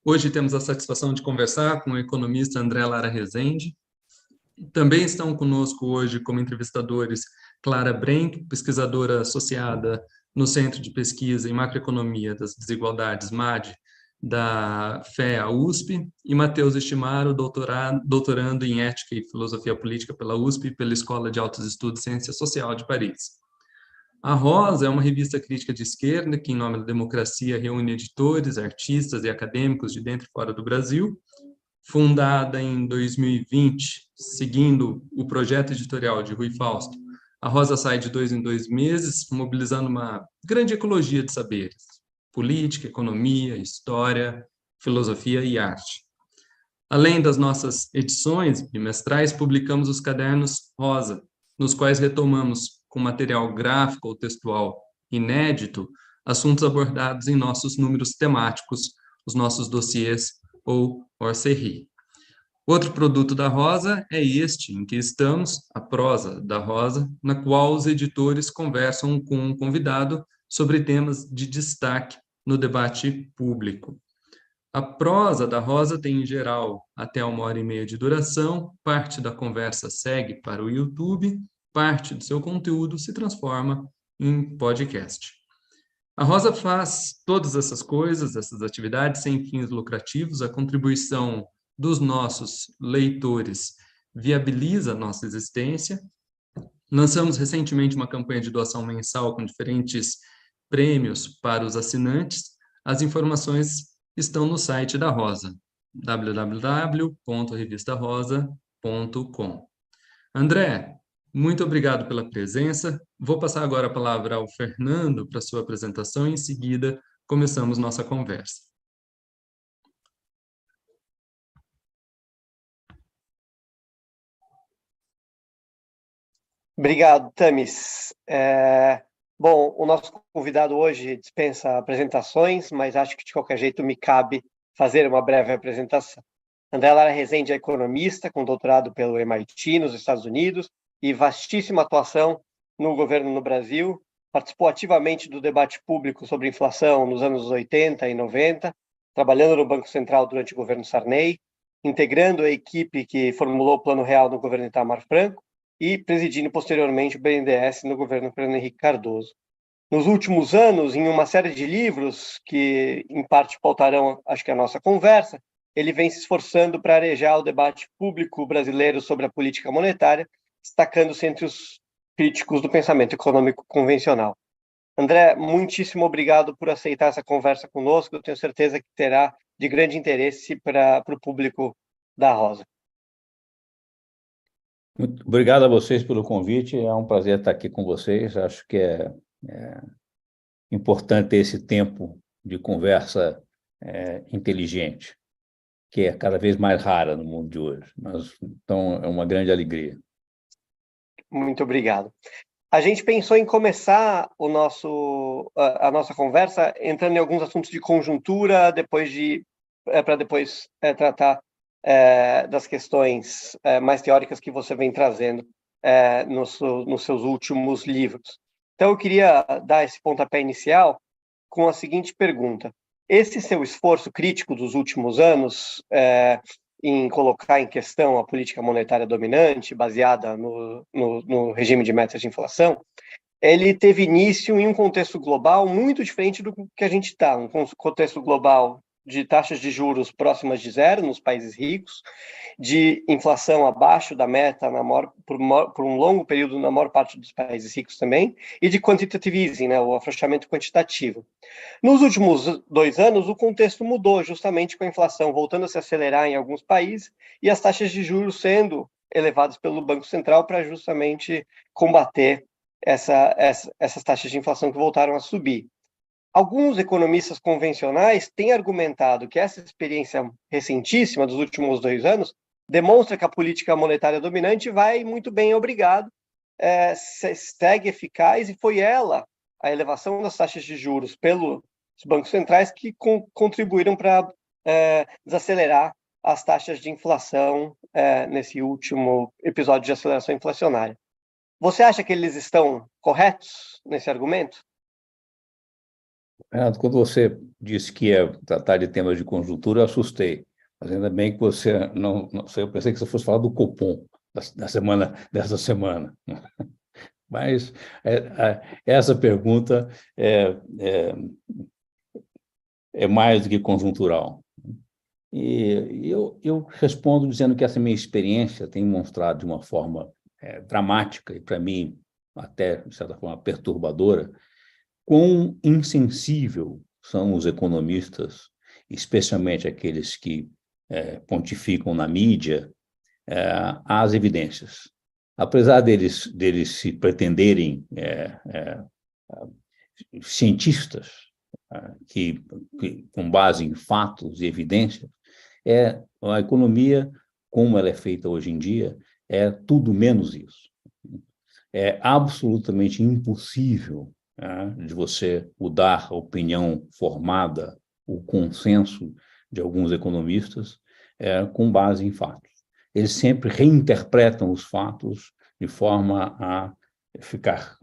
Hoje temos a satisfação de conversar com o economista André Lara Rezende. Também estão conosco hoje como entrevistadores Clara Brenck, pesquisadora associada no Centro de Pesquisa em Macroeconomia das Desigualdades, MAD, da FEA USP, e Matheus Estimaro, doutorando em Ética e Filosofia Política pela USP e pela Escola de Altos Estudos e Ciência Social de Paris. A Rosa é uma revista crítica de esquerda que, em nome da democracia, reúne editores, artistas e acadêmicos de dentro e fora do Brasil. Fundada em 2020, seguindo o projeto editorial de Rui Fausto, a Rosa sai de 2 em 2 meses, mobilizando uma grande ecologia de saberes: política, economia, história, filosofia e arte. Além das nossas edições bimestrais, publicamos os cadernos Rosa, nos quais retomamos, com material gráfico ou textual inédito, assuntos abordados em nossos números temáticos, os nossos dossiês ou hors-série. Outro produto da Rosa é este, em que estamos, a prosa da Rosa, na qual os editores conversam com um convidado sobre temas de destaque no debate público. A prosa da Rosa tem, em geral, até 1h30 de duração, parte da conversa segue para o YouTube, parte do seu conteúdo se transforma em podcast. A Rosa faz todas essas coisas, essas atividades sem fins lucrativos. A contribuição dos nossos leitores viabiliza a nossa existência. Lançamos recentemente uma campanha de doação mensal com diferentes prêmios para os assinantes. As informações estão no site da Rosa, www.revistarosa.com. André, muito obrigado pela presença. Vou passar agora a palavra ao Fernando para sua apresentação e, em seguida, começamos nossa conversa. Obrigado, Tamis. Bom, o nosso convidado hoje dispensa apresentações, mas acho que de qualquer jeito me cabe fazer uma breve apresentação. André Lara Rezende é economista, com doutorado pelo MIT, nos Estados Unidos, e vastíssima atuação no governo no Brasil. Participou ativamente do debate público sobre inflação nos anos 80 e 90, trabalhando no Banco Central durante o governo Sarney, integrando a equipe que formulou o Plano Real no governo Itamar Franco e presidindo posteriormente o BNDES no governo Fernando Henrique Cardoso. Nos últimos anos, em uma série de livros que, em parte, pautarão, acho que a nossa conversa, ele vem se esforçando para arejar o debate público brasileiro sobre a política monetária, destacando-se entre os críticos do pensamento econômico convencional. André, muitíssimo obrigado por aceitar essa conversa conosco. Eu tenho certeza que terá de grande interesse para o público da Rosa. Muito obrigado a vocês pelo convite. É um prazer estar aqui com vocês. Acho que é importante ter esse tempo de conversa inteligente, que é cada vez mais rara no mundo de hoje. Mas, então, é uma grande alegria. Muito obrigado. A gente pensou em começar a nossa conversa entrando em alguns assuntos de conjuntura, para depois tratar das questões mais teóricas que você vem trazendo nos seus últimos livros. Então, eu queria dar esse pontapé inicial com a seguinte pergunta. Esse seu esforço crítico dos últimos anos em colocar em questão a política monetária dominante, baseada no regime de metas de inflação, ele teve início em um contexto global muito diferente do que a gente está, um contexto global de taxas de juros próximas de zero nos países ricos, de inflação abaixo da meta por um longo período na maior parte dos países ricos também, e de quantitative easing, o afrouxamento quantitativo. Nos últimos 2 anos, o contexto mudou justamente com a inflação voltando a se acelerar em alguns países e as taxas de juros sendo elevadas pelo Banco Central para justamente combater essas taxas de inflação que voltaram a subir. Alguns economistas convencionais têm argumentado que essa experiência recentíssima dos últimos 2 anos demonstra que a política monetária dominante vai muito bem, obrigado, segue eficaz, e foi ela, a elevação das taxas de juros pelos bancos centrais, que contribuíram para desacelerar as taxas de inflação nesse último episódio de aceleração inflacionária. Você acha que eles estão corretos nesse argumento? Renato, quando você disse que ia tratar de temas de conjuntura, eu assustei. Mas ainda bem que você não sei, eu pensei que você fosse falar do Copom dessa semana. Mas essa pergunta é mais do que conjuntural. E eu respondo dizendo que essa minha experiência tem mostrado de uma forma dramática e, para mim, até, de certa forma, perturbadora, quão insensível são os economistas, especialmente aqueles que pontificam na mídia, às evidências. Apesar deles se pretenderem cientistas, com base em fatos e evidências, a economia, como ela é feita hoje em dia, é tudo menos isso. É absolutamente impossível de você mudar a opinião formada, o consenso de alguns economistas, com base em fatos. Eles sempre reinterpretam os fatos de forma a ficar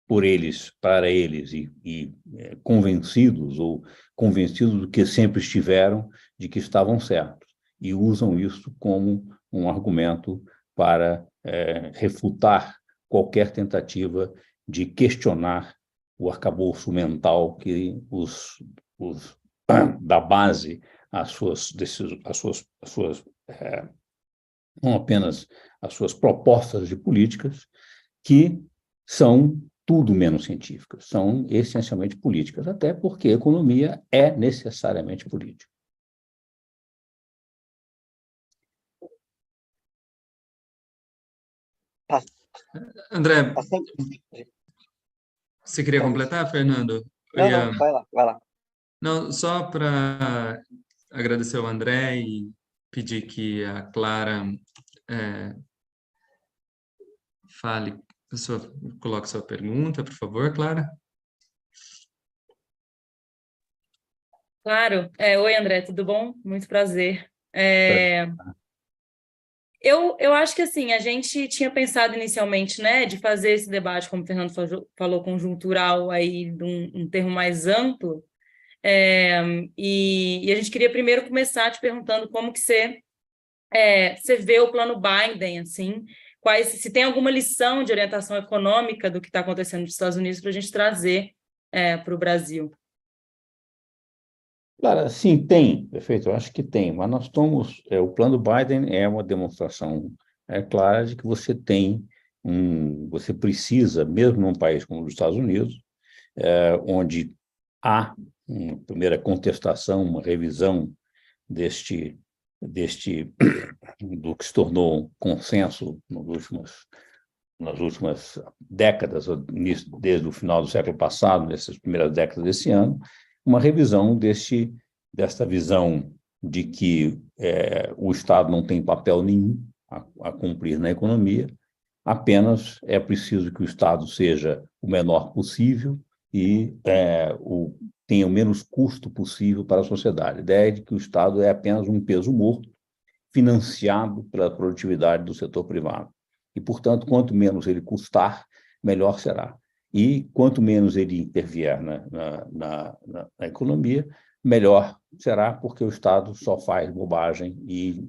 por eles, para eles, e convencidos do que sempre estiveram, de que estavam certos, e usam isso como um argumento para refutar qualquer tentativa de questionar o arcabouço mental que dá base às suas não apenas às suas propostas de políticas, que são tudo menos científicas, são essencialmente políticas, até porque a economia é necessariamente política. André, você queria completar, Fernando? Não, vai lá. Não, só para agradecer ao André e pedir que a Clara coloque sua pergunta, por favor, Clara. Claro. Oi, André, tudo bom? Muito prazer. Eu acho que assim, a gente tinha pensado inicialmente, né, de fazer esse debate, como o Fernando falou, conjuntural, aí, de um termo mais amplo, e a gente queria primeiro começar te perguntando como que você vê o plano Biden, assim, se tem alguma lição de orientação econômica do que está acontecendo nos Estados Unidos para a gente trazer para o Brasil. Claro, sim, tem, perfeito, eu acho que tem, mas nós estamos, o plano Biden é uma demonstração clara de que você precisa, mesmo num país como os Estados Unidos, onde há uma primeira contestação, uma revisão do que se tornou consenso nas últimas décadas, desde o final do século passado, nessas primeiras décadas desse ano, uma revisão desta visão de que o Estado não tem papel nenhum a cumprir na economia, apenas é preciso que o Estado seja o menor possível e tenha o menos custo possível para a sociedade. A ideia é de que o Estado é apenas um peso morto, financiado pela produtividade do setor privado. E, portanto, quanto menos ele custar, melhor será. E quanto menos ele intervier na economia, melhor será, porque o Estado só faz bobagem e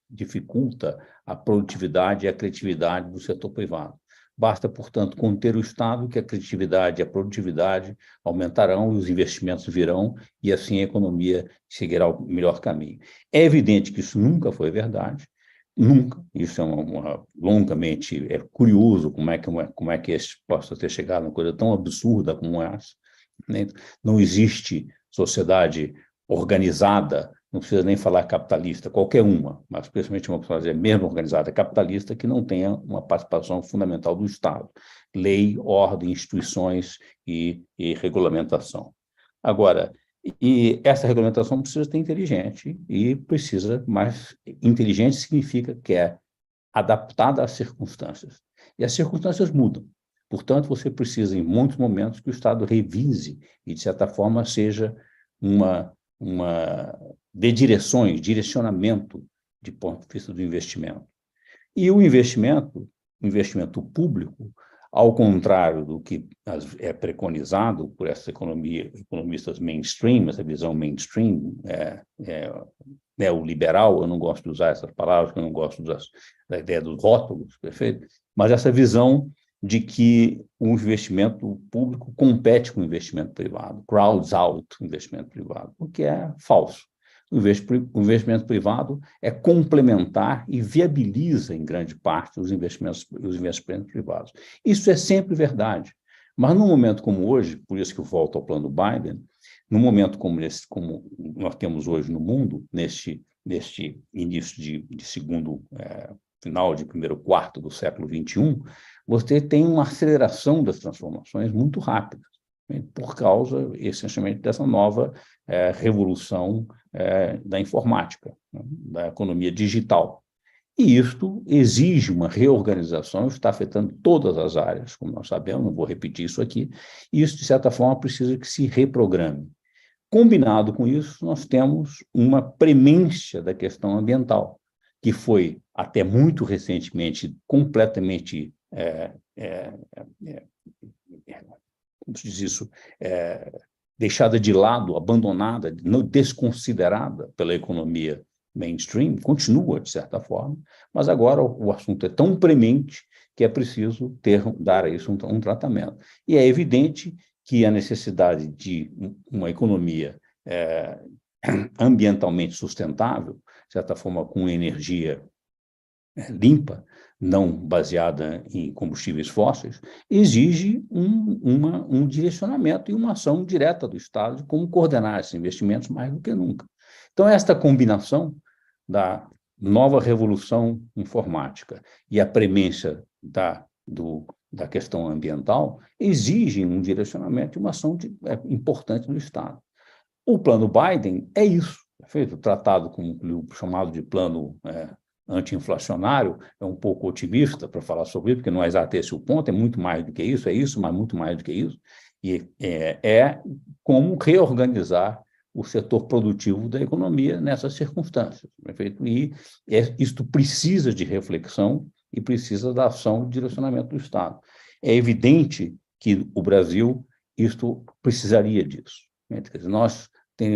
dificulta a produtividade e a criatividade do setor privado. Basta, portanto, conter o Estado, que a criatividade e a produtividade aumentarão e os investimentos virão, e assim a economia seguirá o melhor caminho. É evidente que isso nunca foi verdade, nunca. Isso longamente curioso como é que esse possa ter chegado a uma coisa tão absurda como essa. Né? Não existe sociedade organizada, não precisa nem falar capitalista, qualquer uma, mas principalmente uma sociedade mesmo organizada capitalista, que não tenha uma participação fundamental do Estado. Lei, ordem, instituições e regulamentação. Agora, e essa regulamentação precisa ser inteligente, e precisa, mas inteligente significa que é adaptada às circunstâncias. E as circunstâncias mudam. Portanto, você precisa, em muitos momentos, que o Estado revise e, de certa forma, seja dê direcionamento de ponto de vista do investimento. E o investimento público, ao contrário do que é preconizado por essa economistas mainstream, essa visão mainstream, neoliberal, eu não gosto de usar essas palavras, eu não gosto da ideia dos rótulos, perfeito? Mas essa visão de que o investimento público compete com o investimento privado, crowds out o investimento privado, o que é falso. O investimento privado é complementar e viabiliza, em grande parte, os investimentos privados. Isso é sempre verdade. Mas, num momento como hoje, por isso que eu volto ao plano Biden, num momento como esse, como nós temos hoje no mundo, neste início de segundo, final de primeiro quarto do século XXI, você tem uma aceleração das transformações muito rápida, por causa, essencialmente, dessa nova revolução da informática, né, da economia digital. E isto exige uma reorganização, está afetando todas as áreas, como nós sabemos, não vou repetir isso aqui, e isso, de certa forma, precisa que se reprograme. Combinado com isso, nós temos uma premência da questão ambiental, que foi, até muito recentemente, completamente como se diz isso, deixada de lado, abandonada, desconsiderada pela economia mainstream, continua, de certa forma, mas agora o assunto é tão premente que é preciso dar a isso um tratamento. E é evidente que a necessidade de uma economia ambientalmente sustentável, de certa forma com energia limpa, não baseada em combustíveis fósseis, exige um direcionamento e uma ação direta do Estado de como coordenar esses investimentos mais do que nunca. Então, esta combinação da nova revolução informática e a premência da questão ambiental exige um direcionamento e uma ação importante do Estado. O plano Biden é isso, feito tratado como chamado de plano anti-inflacionário, é um pouco otimista para falar sobre isso, porque não é exato esse o ponto, é muito mais do que isso, é isso, mas muito mais do que isso, e é como reorganizar o setor produtivo da economia nessas circunstâncias, perfeito? E isto precisa de reflexão e precisa da ação de direcionamento do Estado. É evidente que o Brasil, isto precisaria disso. Quer dizer,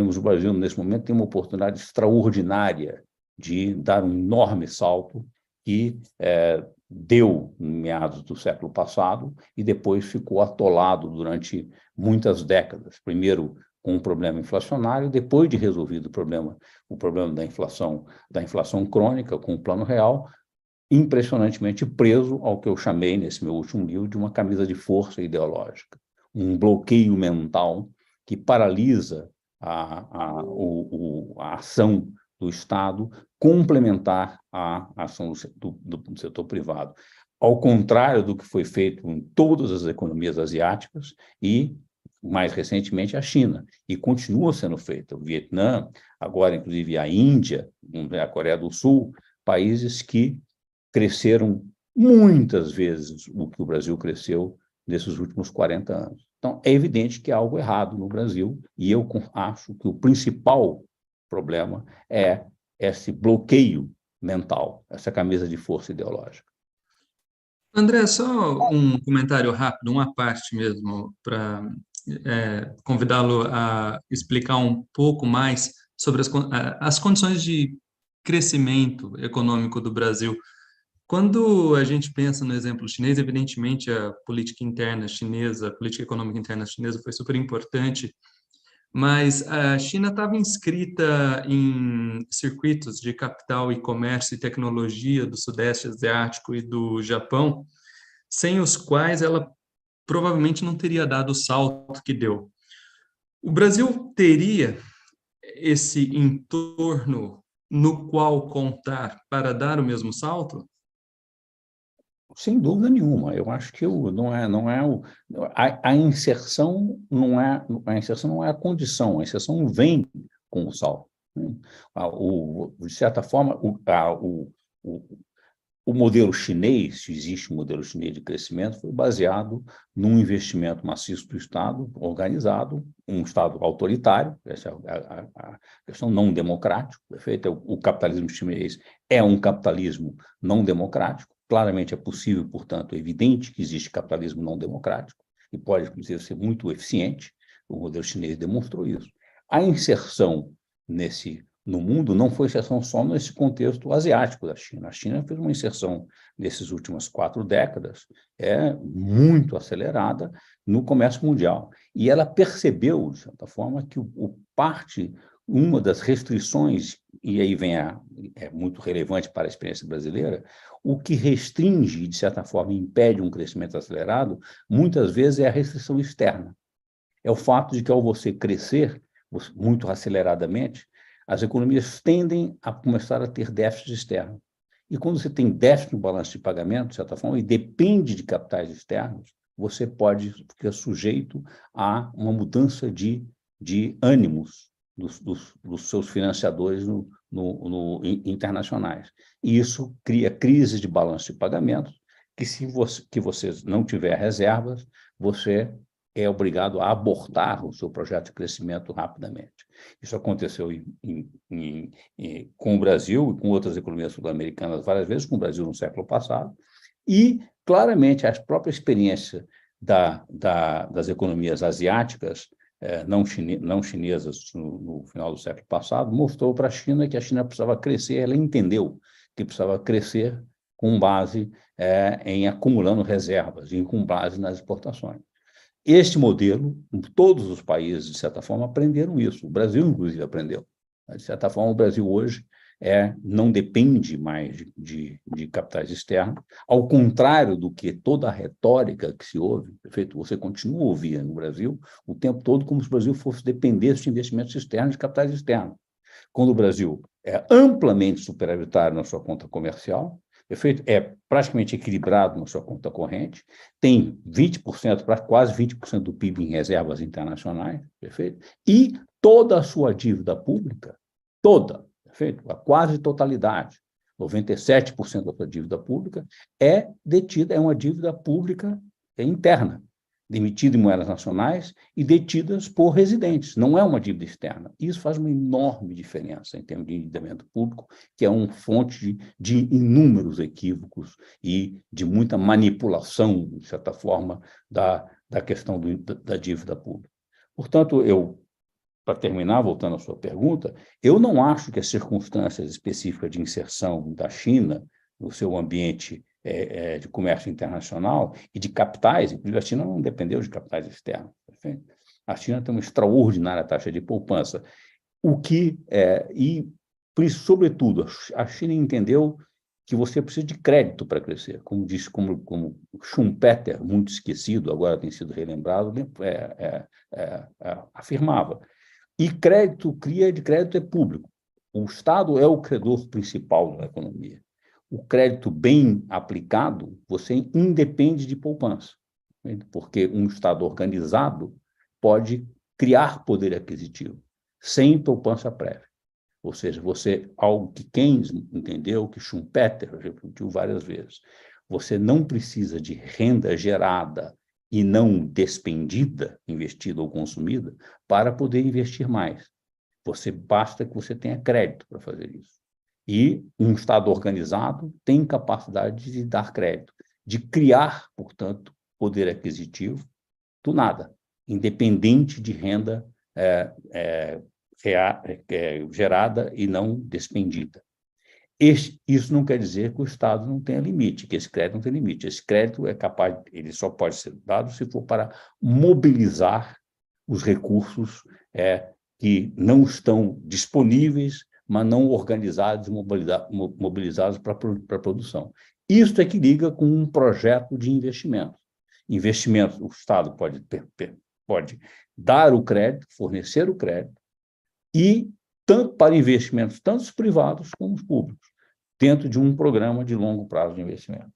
o Brasil, nesse momento, tem uma oportunidade extraordinária de dar um enorme salto que deu em meados do século passado e depois ficou atolado durante muitas décadas. Primeiro com um problema inflacionário, depois de resolvido o problema da inflação crônica com o Plano Real, impressionantemente preso ao que eu chamei, nesse meu último livro, de uma camisa de força ideológica, um bloqueio mental que paralisa a ação do Estado complementar à ação do setor privado. Ao contrário do que foi feito em todas as economias asiáticas e, mais recentemente, a China, e continua sendo feito. O Vietnã, agora, inclusive, a Índia, a Coreia do Sul, países que cresceram muitas vezes o que o Brasil cresceu nesses últimos 40 anos. Então, é evidente que há algo errado no Brasil, e eu acho que o principal problema é esse bloqueio mental, essa camisa de força ideológica. André, só um comentário rápido, uma parte mesmo, para convidá-lo a explicar um pouco mais sobre as condições de crescimento econômico do Brasil. Quando a gente pensa no exemplo chinês, evidentemente a política interna chinesa, a política econômica interna chinesa foi super importante, mas a China estava inscrita em circuitos de capital e comércio e tecnologia do Sudeste Asiático e do Japão, sem os quais ela provavelmente não teria dado o salto que deu. O Brasil teria esse entorno no qual contar para dar o mesmo salto? Sem dúvida nenhuma. Eu acho que a inserção não é a condição, a inserção vem com o salto. De certa forma, o modelo chinês, se existe um modelo chinês de crescimento, foi baseado num investimento maciço do Estado, organizado, um Estado autoritário, essa é a questão não democrática, perfeito? O capitalismo chinês é um capitalismo não democrático, claramente é possível, portanto, é evidente que existe capitalismo não democrático e pode, inclusive, ser muito eficiente. O modelo chinês demonstrou isso. A inserção no mundo não foi inserção só nesse contexto asiático da China. A China fez uma inserção nessas últimas 4 décadas muito acelerada no comércio mundial. E ela percebeu, de certa forma, que uma das restrições, e aí é muito relevante para a experiência brasileira, o que restringe, de certa forma, impede um crescimento acelerado, muitas vezes é a restrição externa. É o fato de que, ao você crescer muito aceleradamente, as economias tendem a começar a ter déficit externo. E quando você tem déficit no balanço de pagamento, de certa forma, e depende de capitais externos, você pode ficar sujeito a uma mudança de ânimos dos seus financiadores internacionais. E isso cria crises de balanço de pagamentos, que você não tiver reservas, você é obrigado a abortar o seu projeto de crescimento rapidamente. Isso aconteceu com o Brasil e com outras economias sul-americanas várias vezes, com o Brasil no século passado, e, claramente, a própria experiência das economias asiáticas, não chinesas, no final do século passado, mostrou para a China que a China precisava crescer. Ela entendeu que precisava crescer com base em acumulando reservas e com base nas exportações. Este modelo, todos os países, de certa forma, aprenderam isso. O Brasil, inclusive, aprendeu. De certa forma, o Brasil hoje não depende mais de capitais externos, ao contrário do que toda a retórica que se ouve, perfeito? Você continua a ouvir no Brasil o tempo todo como se o Brasil fosse depender de investimentos externos, de capitais externos. Quando o Brasil é amplamente superavitário na sua conta comercial, perfeito? É praticamente equilibrado na sua conta corrente, tem 20%, para quase 20% do PIB em reservas internacionais, perfeito? E toda a sua dívida pública, perfeito? A quase totalidade, 97% da sua dívida pública é uma dívida pública interna, emitida em moedas nacionais e detidas por residentes, não é uma dívida externa. Isso faz uma enorme diferença em termos de endividamento público, que é uma fonte de inúmeros equívocos e de muita manipulação, de certa forma, da questão da dívida pública. Portanto, para terminar, voltando à sua pergunta, eu não acho que as circunstâncias específicas de inserção da China no seu ambiente de comércio internacional e de capitais, inclusive a China não dependeu de capitais externos. Perfeito? A China tem uma extraordinária taxa de poupança, sobretudo, a China entendeu que você precisa de crédito para crescer, como Schumpeter, muito esquecido, agora tem sido relembrado, afirmava. E crédito é público. O Estado é o credor principal da economia. O crédito bem aplicado, você independe de poupança, porque um Estado organizado pode criar poder aquisitivo sem poupança prévia. Ou seja, algo que Keynes entendeu, que Schumpeter repetiu várias vezes, você não precisa de renda gerada e não despendida, investida ou consumida, para poder investir mais. Basta que você tenha crédito para fazer isso. E um Estado organizado tem capacidade de dar crédito, de criar, portanto, poder aquisitivo do nada, independente de renda gerada e não despendida. Isso não quer dizer que o Estado não tenha limite, que esse crédito não tem limite. Esse crédito ele só pode ser dado se for para mobilizar os recursos que não estão disponíveis, mas não organizados, mobilizados para a produção. Isso é que liga com um projeto de investimento. Investimentos, o Estado pode dar o crédito, fornecer o crédito, e tanto para investimentos, tanto os privados como os públicos, dentro de um programa de longo prazo de investimento.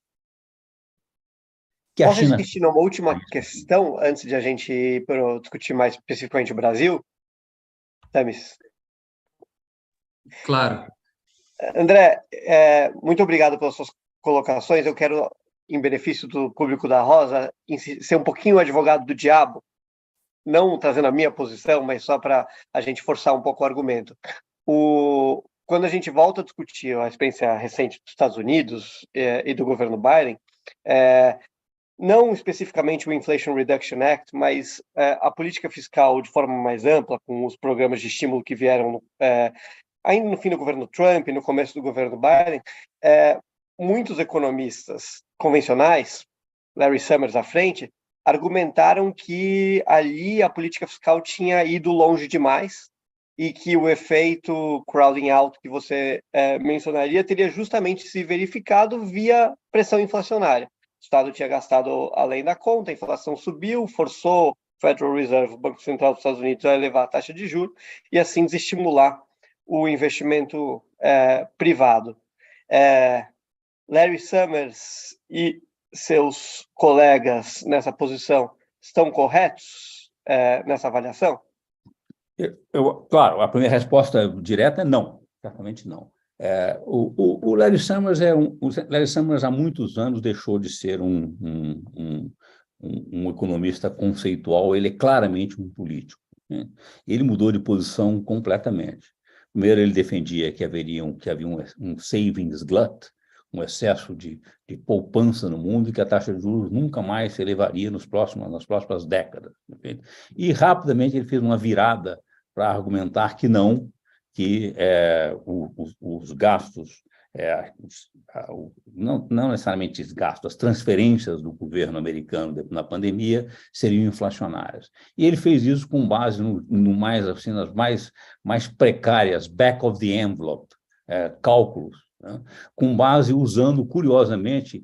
Posso insistir numa última questão, antes de a gente discutir mais especificamente o Brasil? Temis? Claro. André, muito obrigado pelas suas colocações. Eu quero, em benefício do público da Rosa, ser um pouquinho advogado do diabo, não trazendo a minha posição, mas só para a gente forçar um pouco o argumento. quando a gente volta a discutir a experiência recente dos Estados Unidos e do governo Biden, não especificamente o Inflation Reduction Act, mas a política fiscal de forma mais ampla, com os programas de estímulo que vieram ainda no fim do governo Trump e no começo do governo Biden, muitos economistas convencionais, Larry Summers à frente, argumentaram que ali a política fiscal tinha ido longe demais e que o efeito crowding out que você mencionaria teria justamente se verificado via pressão inflacionária. O Estado tinha gastado além da conta, a inflação subiu, forçou o Federal Reserve, o Banco Central dos Estados Unidos, a elevar a taxa de juros e assim desestimular o investimento privado. Larry Summers e seus colegas nessa posição estão corretos nessa avaliação? Claro, a primeira resposta direta é não, certamente não. O Larry Summers Larry Summers há muitos anos deixou de ser um economista conceitual, ele é claramente um político, né? Ele mudou de posição completamente. Primeiro, ele defendia que havia um savings glut, um excesso de poupança no mundo e que a taxa de juros nunca mais se elevaria nas próximas décadas. Perfeito? E, rapidamente, ele fez uma virada para argumentar que não, que os gastos, não necessariamente os gastos, as transferências do governo americano na pandemia seriam inflacionárias. E ele fez isso com base nas mais precárias, back of the envelope, cálculos, né? Com base usando, curiosamente,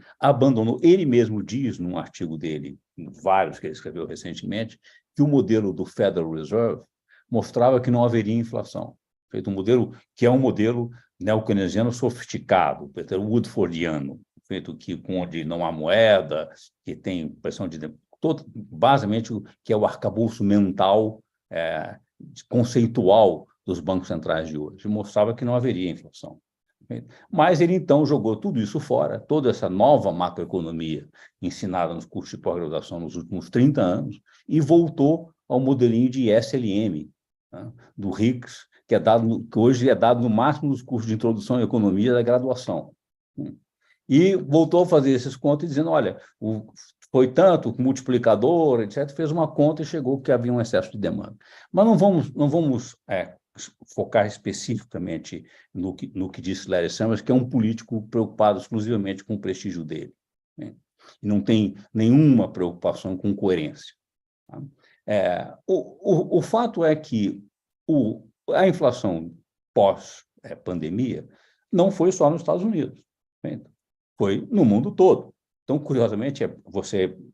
ele mesmo diz num artigo dele, vários que ele escreveu recentemente, que o modelo do Federal Reserve mostrava que não haveria inflação. Feito um modelo que é um modelo neo-keynesiano sofisticado, woodfordiano, feito onde não há moeda, que tem pressão basicamente que é o arcabouço mental conceitual dos bancos centrais de hoje, mostrava que não haveria inflação. Mas ele, então, jogou tudo isso fora, toda essa nova macroeconomia ensinada nos cursos de pós-graduação nos últimos 30 anos, e voltou ao modelinho de SLM, né, do Hicks, que hoje é dado no máximo nos cursos de introdução à economia da graduação. E voltou a fazer esses contos dizendo, olha, foi tanto, multiplicador, etc., fez uma conta e chegou que havia um excesso de demanda. Mas não vamos focar especificamente no que disse Larry Summers, que é um político preocupado exclusivamente com o prestígio dele, né? E não tem nenhuma preocupação com coerência. Tá? O fato é que a inflação pós-pandemia não foi só nos Estados Unidos, né? Foi no mundo todo. Então, curiosamente,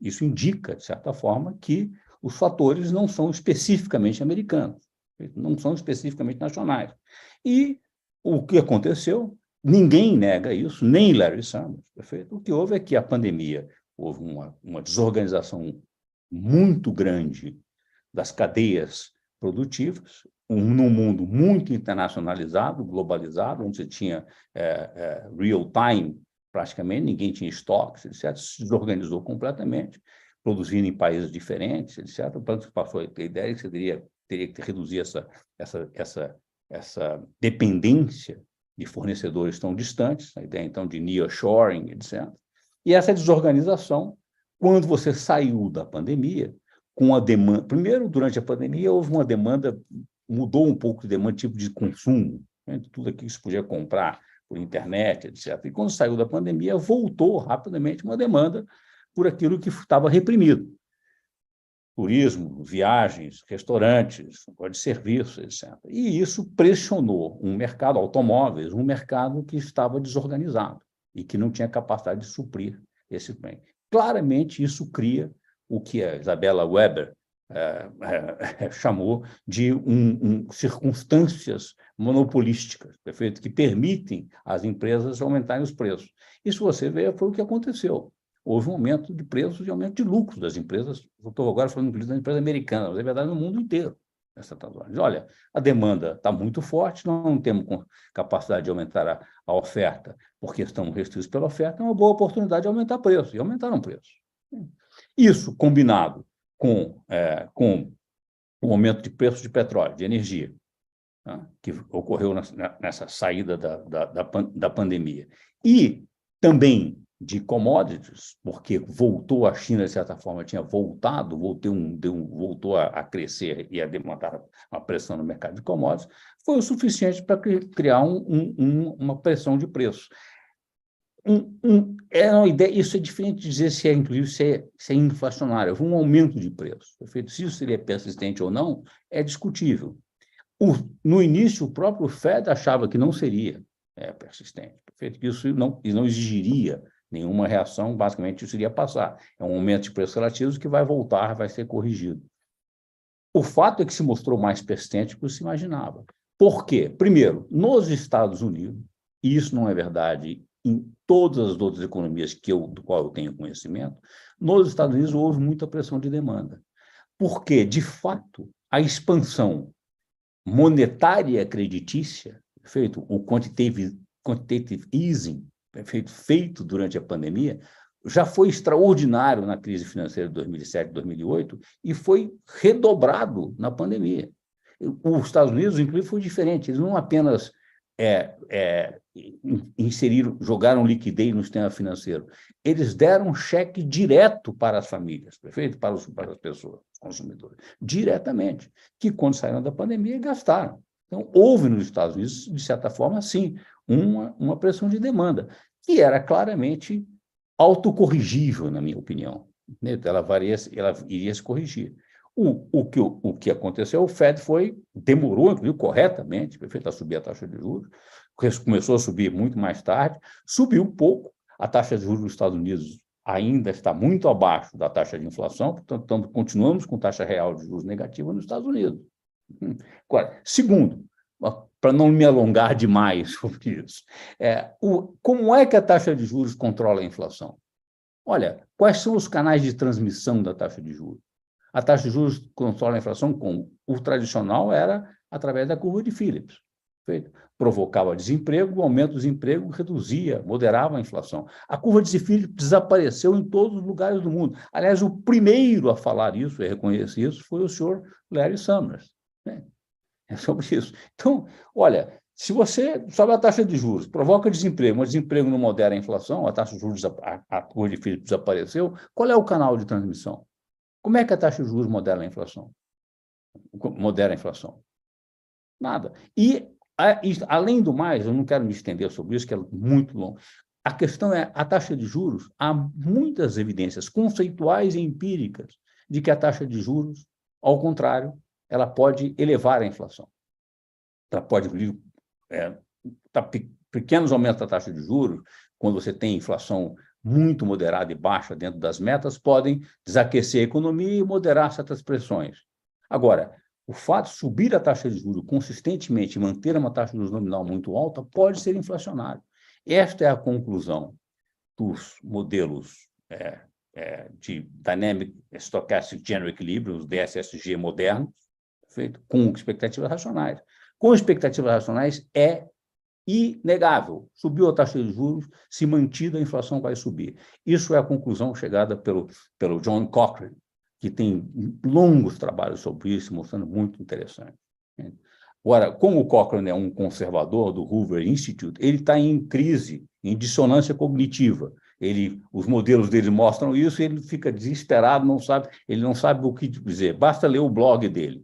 isso indica, de certa forma, que os fatores não são especificamente americanos, não são especificamente nacionais. E o que aconteceu, ninguém nega isso, nem Larry Summers, perfeito? O que houve é que a pandemia, houve uma desorganização muito grande das cadeias produtivas, num mundo muito internacionalizado, globalizado, onde você tinha real-time, praticamente, ninguém tinha estoques, etc., se desorganizou completamente, produzindo em países diferentes, etc. O plano passou a ter a ideia que você teria que reduzir essa dependência de fornecedores tão distantes, a ideia, então, de nearshoring, etc. E essa desorganização, quando você saiu da pandemia, com a demanda... Primeiro, durante a pandemia, houve uma demanda, mudou um pouco de demanda, tipo de consumo, né? Tudo aquilo que se podia comprar por internet, etc. E quando saiu da pandemia, voltou rapidamente uma demanda por aquilo que estava reprimido. Turismo, viagens, restaurantes, de serviços, etc. E isso pressionou um mercado, automóveis, um mercado que estava desorganizado e que não tinha capacidade de suprir esse bem. Claramente, isso cria o que a Isabella Weber chamou de circunstâncias monopolísticas, perfeito? Que permitem às empresas aumentarem os preços. Isso, você vê, foi o que aconteceu. Houve um aumento de preços e aumento de lucros das empresas. Eu estou agora falando das empresas americanas, mas é verdade no mundo inteiro. Olha, a demanda está muito forte, não temos capacidade de aumentar a oferta, porque estamos restritos pela oferta, é uma boa oportunidade de aumentar preços, e aumentaram preços. Isso, combinado com o aumento de preços de petróleo, de energia, tá, que ocorreu nessa saída da pandemia. E também de commodities, porque voltou a China, de certa forma, tinha voltado, voltou a crescer e a demandar uma pressão no mercado de commodities, foi o suficiente para criar uma pressão de preços. É uma ideia, isso é diferente de dizer se é inflacionário, houve um aumento de preço. Perfeito? Se isso seria persistente ou não, é discutível. No início, o próprio Fed achava que não seria persistente, perfeito? Que isso não exigiria nenhuma reação, basicamente isso iria passar. É um aumento de preços relativos que vai voltar, vai ser corrigido. O fato é que se mostrou mais persistente do que se imaginava. Por quê? Primeiro, nos Estados Unidos, e isso não é verdade em todas as outras economias do qual eu tenho conhecimento, nos Estados Unidos houve muita pressão de demanda. Porque, de fato, a expansão monetária creditícia, o quantitative easing, feito durante a pandemia, já foi extraordinário na crise financeira de 2007, 2008 e foi redobrado na pandemia. Os Estados Unidos, inclusive, foi diferente. Eles não apenas jogaram liquidez no sistema financeiro, eles deram cheque direto para as famílias, perfeito? Para as pessoas, os consumidores, diretamente, que quando saíram da pandemia gastaram. Então, houve nos Estados Unidos, de certa forma, sim, uma pressão de demanda, que era claramente autocorrigível, na minha opinião. Ela iria se corrigir. O que aconteceu, o Fed demorou, inclusive, corretamente, perfeito, a subir a taxa de juros, começou a subir muito mais tarde, subiu um pouco, a taxa de juros dos Estados Unidos ainda está muito abaixo da taxa de inflação, portanto, continuamos com taxa real de juros negativa nos Estados Unidos. Agora, segundo, para não me alongar demais sobre isso, como é que a taxa de juros controla a inflação? Olha, quais são os canais de transmissão da taxa de juros? A taxa de juros controla a inflação como? O tradicional era através da curva de Phillips. Perfeito? Provocava desemprego, o aumento do desemprego reduzia, moderava a inflação. A curva de Phillips desapareceu em todos os lugares do mundo. Aliás, o primeiro a falar isso, a reconhecer isso, foi o senhor Larry Summers. É sobre isso. Então, olha, se você sobe a taxa de juros, provoca desemprego, mas desemprego não modera a inflação, a taxa de juros, a curva de Phillips desapareceu, qual é o canal de transmissão? Como é que a taxa de juros modera a inflação? Nada. E, além do mais, eu não quero me estender sobre isso, que é muito longo. A questão é, a taxa de juros, há muitas evidências conceituais e empíricas de que a taxa de juros, ao contrário, ela pode elevar a inflação. Ela pode, pequenos aumentos da taxa de juros, quando você tem inflação muito moderada e baixa dentro das metas, podem desaquecer a economia e moderar certas pressões. Agora, o fato de subir a taxa de juros consistentemente e manter uma taxa de juros nominal muito alta pode ser inflacionário. Esta é a conclusão dos modelos de Dynamic Stochastic General Equilibrium, os DSSG modernos, feito com expectativas racionais. Com expectativas racionais é inegável. Subiu a taxa de juros, se mantida, a inflação vai subir. Isso é a conclusão chegada pelo John Cochrane, que tem longos trabalhos sobre isso, mostrando muito interessante. Agora, como o Cochrane é um conservador do Hoover Institute, ele está em crise, em dissonância cognitiva. Os modelos dele mostram isso e ele fica desesperado, ele não sabe o que dizer. Basta ler o blog dele.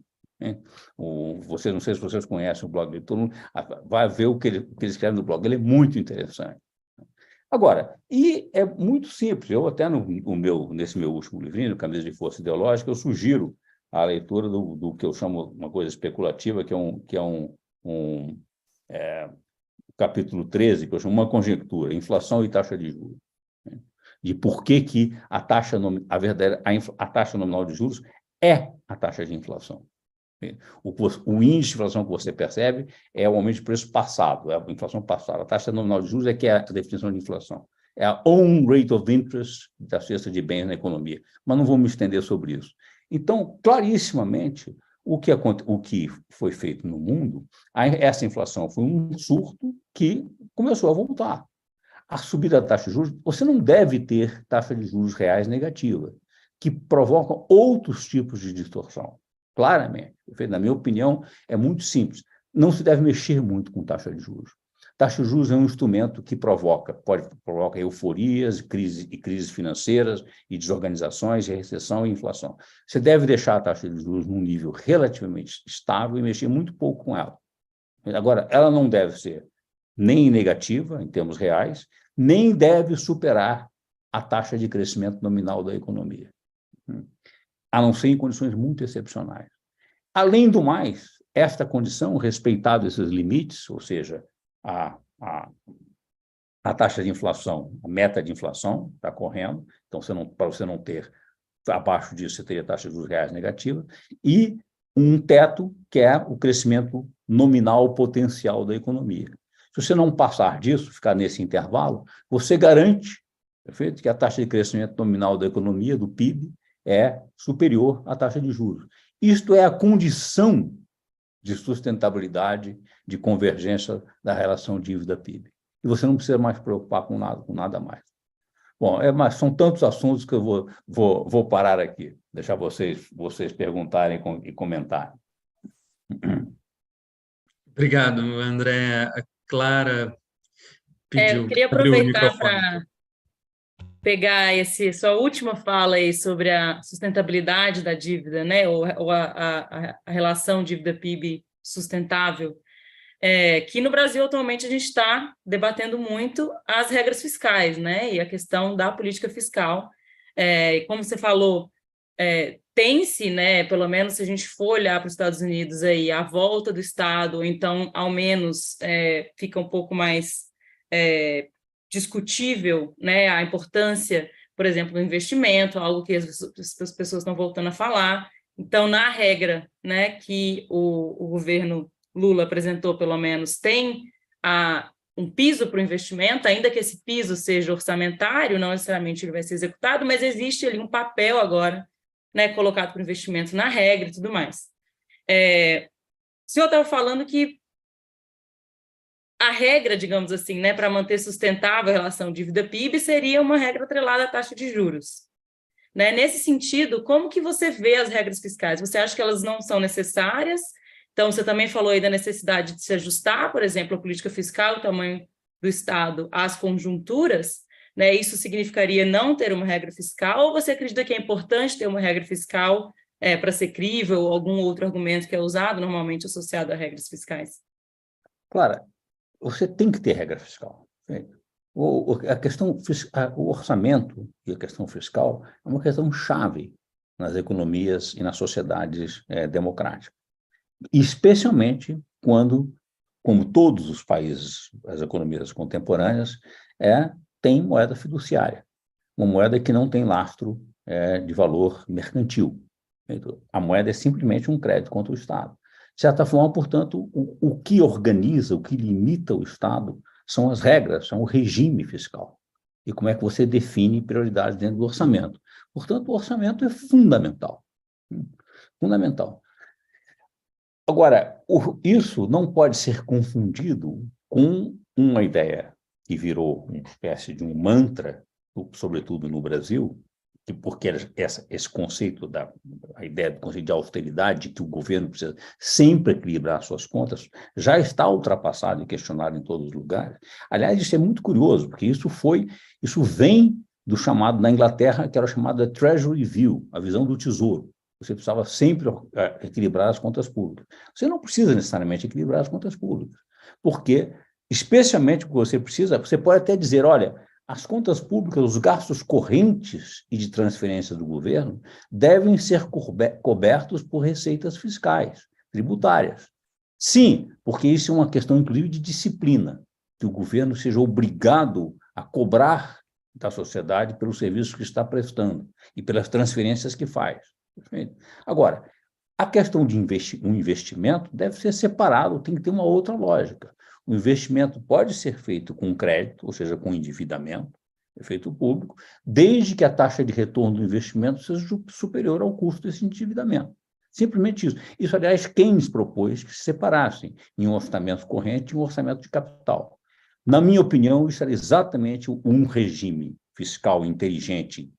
Não sei se vocês conhecem o blog dele, todo mundo vai ver o que ele escreve no blog, ele é muito interessante. Agora, e é muito simples, eu até nesse meu último livrinho, Camisa de Força Ideológica, eu sugiro a leitura do que eu chamo uma coisa especulativa, que é um capítulo 13, que eu chamo Uma Conjectura, Inflação e Taxa de Juros. De por que a taxa nominal de juros é a taxa de inflação. O índice de inflação que você percebe é o aumento de preço passado, é a inflação passada. A taxa nominal de juros é que é a definição de inflação. É a own rate of interest da cesta de bens na economia. Mas não vou me estender sobre isso. Então, clarissimamente, o que foi feito no mundo, essa inflação foi um surto que começou a voltar. A subida da taxa de juros, você não deve ter taxa de juros reais negativa, que provocam outros tipos de distorção. Claramente. Na minha opinião, é muito simples. não se deve mexer muito com taxa de juros. Taxa de juros é um instrumento que provoca euforias, crises financeiras e desorganizações, e recessão e inflação. Você deve deixar a taxa de juros num nível relativamente estável e mexer muito pouco com ela. Agora, ela não deve ser nem negativa, em termos reais, nem deve superar a taxa de crescimento nominal da economia, a não ser em condições muito excepcionais. Além do mais, esta condição, respeitado esses limites, ou seja, a taxa de inflação, a meta de inflação está correndo, então para você não ter, abaixo disso, você teria taxa de juros reais negativa, e um teto que é o crescimento nominal potencial da economia. Se você não passar disso, ficar nesse intervalo, você garante, perfeito, que a taxa de crescimento nominal da economia, do PIB, é superior à taxa de juros. Isto é a condição de sustentabilidade, de convergência da relação dívida-PIB. E você não precisa mais se preocupar com nada mais. Bom, mas são tantos assuntos que eu vou parar aqui, deixar vocês perguntarem e comentarem. Obrigado, André. A Clara pediu Eu queria abrir o aproveitar microfone. para pegar sua última fala aí sobre a sustentabilidade da dívida, né, ou a relação dívida-PIB sustentável, que no Brasil atualmente a gente está debatendo muito as regras fiscais, né, e a questão da política fiscal. Como você falou, tem-se, né, pelo menos se a gente for olhar para os Estados Unidos aí, a volta do Estado, então ao menos fica um pouco mais discutível, né, a importância, por exemplo, do investimento, algo que as pessoas estão voltando a falar. Então, na regra, né, que o governo Lula apresentou, pelo menos, tem um piso para o investimento, ainda que esse piso seja orçamentário, não necessariamente ele vai ser executado, mas existe ali um papel agora, né, colocado para o investimento na regra e tudo mais. O senhor estava falando que a regra, digamos assim, né, para manter sustentável a relação dívida-PIB seria uma regra atrelada à taxa de juros. Né? Nesse sentido, como que você vê as regras fiscais? Você acha que elas não são necessárias? Então, você também falou aí da necessidade de se ajustar, por exemplo, a política fiscal, o tamanho do Estado, às conjunturas, né? Isso significaria não ter uma regra fiscal, ou você acredita que é importante ter uma regra fiscal para ser crível, ou algum outro argumento que é usado normalmente associado a regras fiscais? Claro, você tem que ter regra fiscal. A questão, o orçamento e a questão fiscal é uma questão chave nas economias e nas sociedades democráticas. Especialmente quando, como todos os países, as economias contemporâneas, tem moeda fiduciária, uma moeda que não tem lastro de valor mercantil. A moeda é simplesmente um crédito contra o Estado. De certa forma, portanto, o que organiza, o que limita o Estado são as regras, são o regime fiscal. E como é que você define prioridades dentro do orçamento. Portanto, o orçamento é fundamental. Fundamental. Agora, isso não pode ser confundido com uma ideia que virou uma espécie de um mantra, sobretudo no Brasil, porque esse conceito a ideia do conceito de austeridade, que o governo precisa sempre equilibrar suas contas, já está ultrapassado e questionado em todos os lugares. Aliás, isso é muito curioso, porque isso vem do chamado, na Inglaterra, que era chamado de Treasury View, a visão do tesouro. Você precisava sempre equilibrar as contas públicas. Você não precisa necessariamente equilibrar as contas públicas, porque, especialmente o que você precisa, você pode até dizer, olha, as contas públicas, os gastos correntes e de transferência do governo devem ser cobertos por receitas fiscais, tributárias. Sim, porque isso é uma questão, inclusive, de disciplina, que o governo seja obrigado a cobrar da sociedade pelos serviços que está prestando e pelas transferências que faz. Perfeito? Agora, a questão de um investimento deve ser separado, tem que ter uma outra lógica. O investimento pode ser feito com crédito, ou seja, com endividamento, efeito público, desde que a taxa de retorno do investimento seja superior ao custo desse endividamento. Simplesmente isso. Isso, aliás, Keynes propôs que se separassem em um orçamento corrente e um orçamento de capital. Na minha opinião, isso era exatamente um regime fiscal inteligente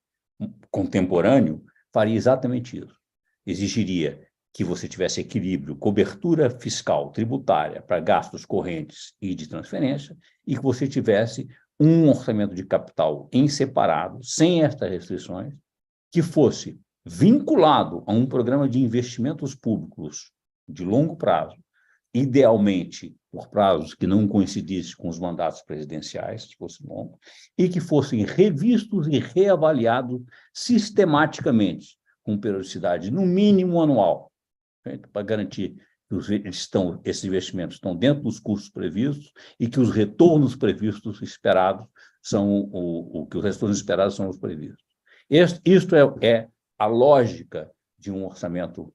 contemporâneo, faria exatamente isso. Exigiria que você tivesse equilíbrio, cobertura fiscal, tributária para gastos correntes e de transferência, e que você tivesse um orçamento de capital em separado, sem estas restrições, que fosse vinculado a um programa de investimentos públicos de longo prazo, idealmente por prazos que não coincidissem com os mandatos presidenciais, se fosse longo, e que fossem revistos e reavaliados sistematicamente, com periodicidade no mínimo anual, para garantir que esses investimentos estão dentro dos custos previstos e que os retornos previstos esperados são que os retornos esperados são os previstos. Isto é a lógica de um orçamento,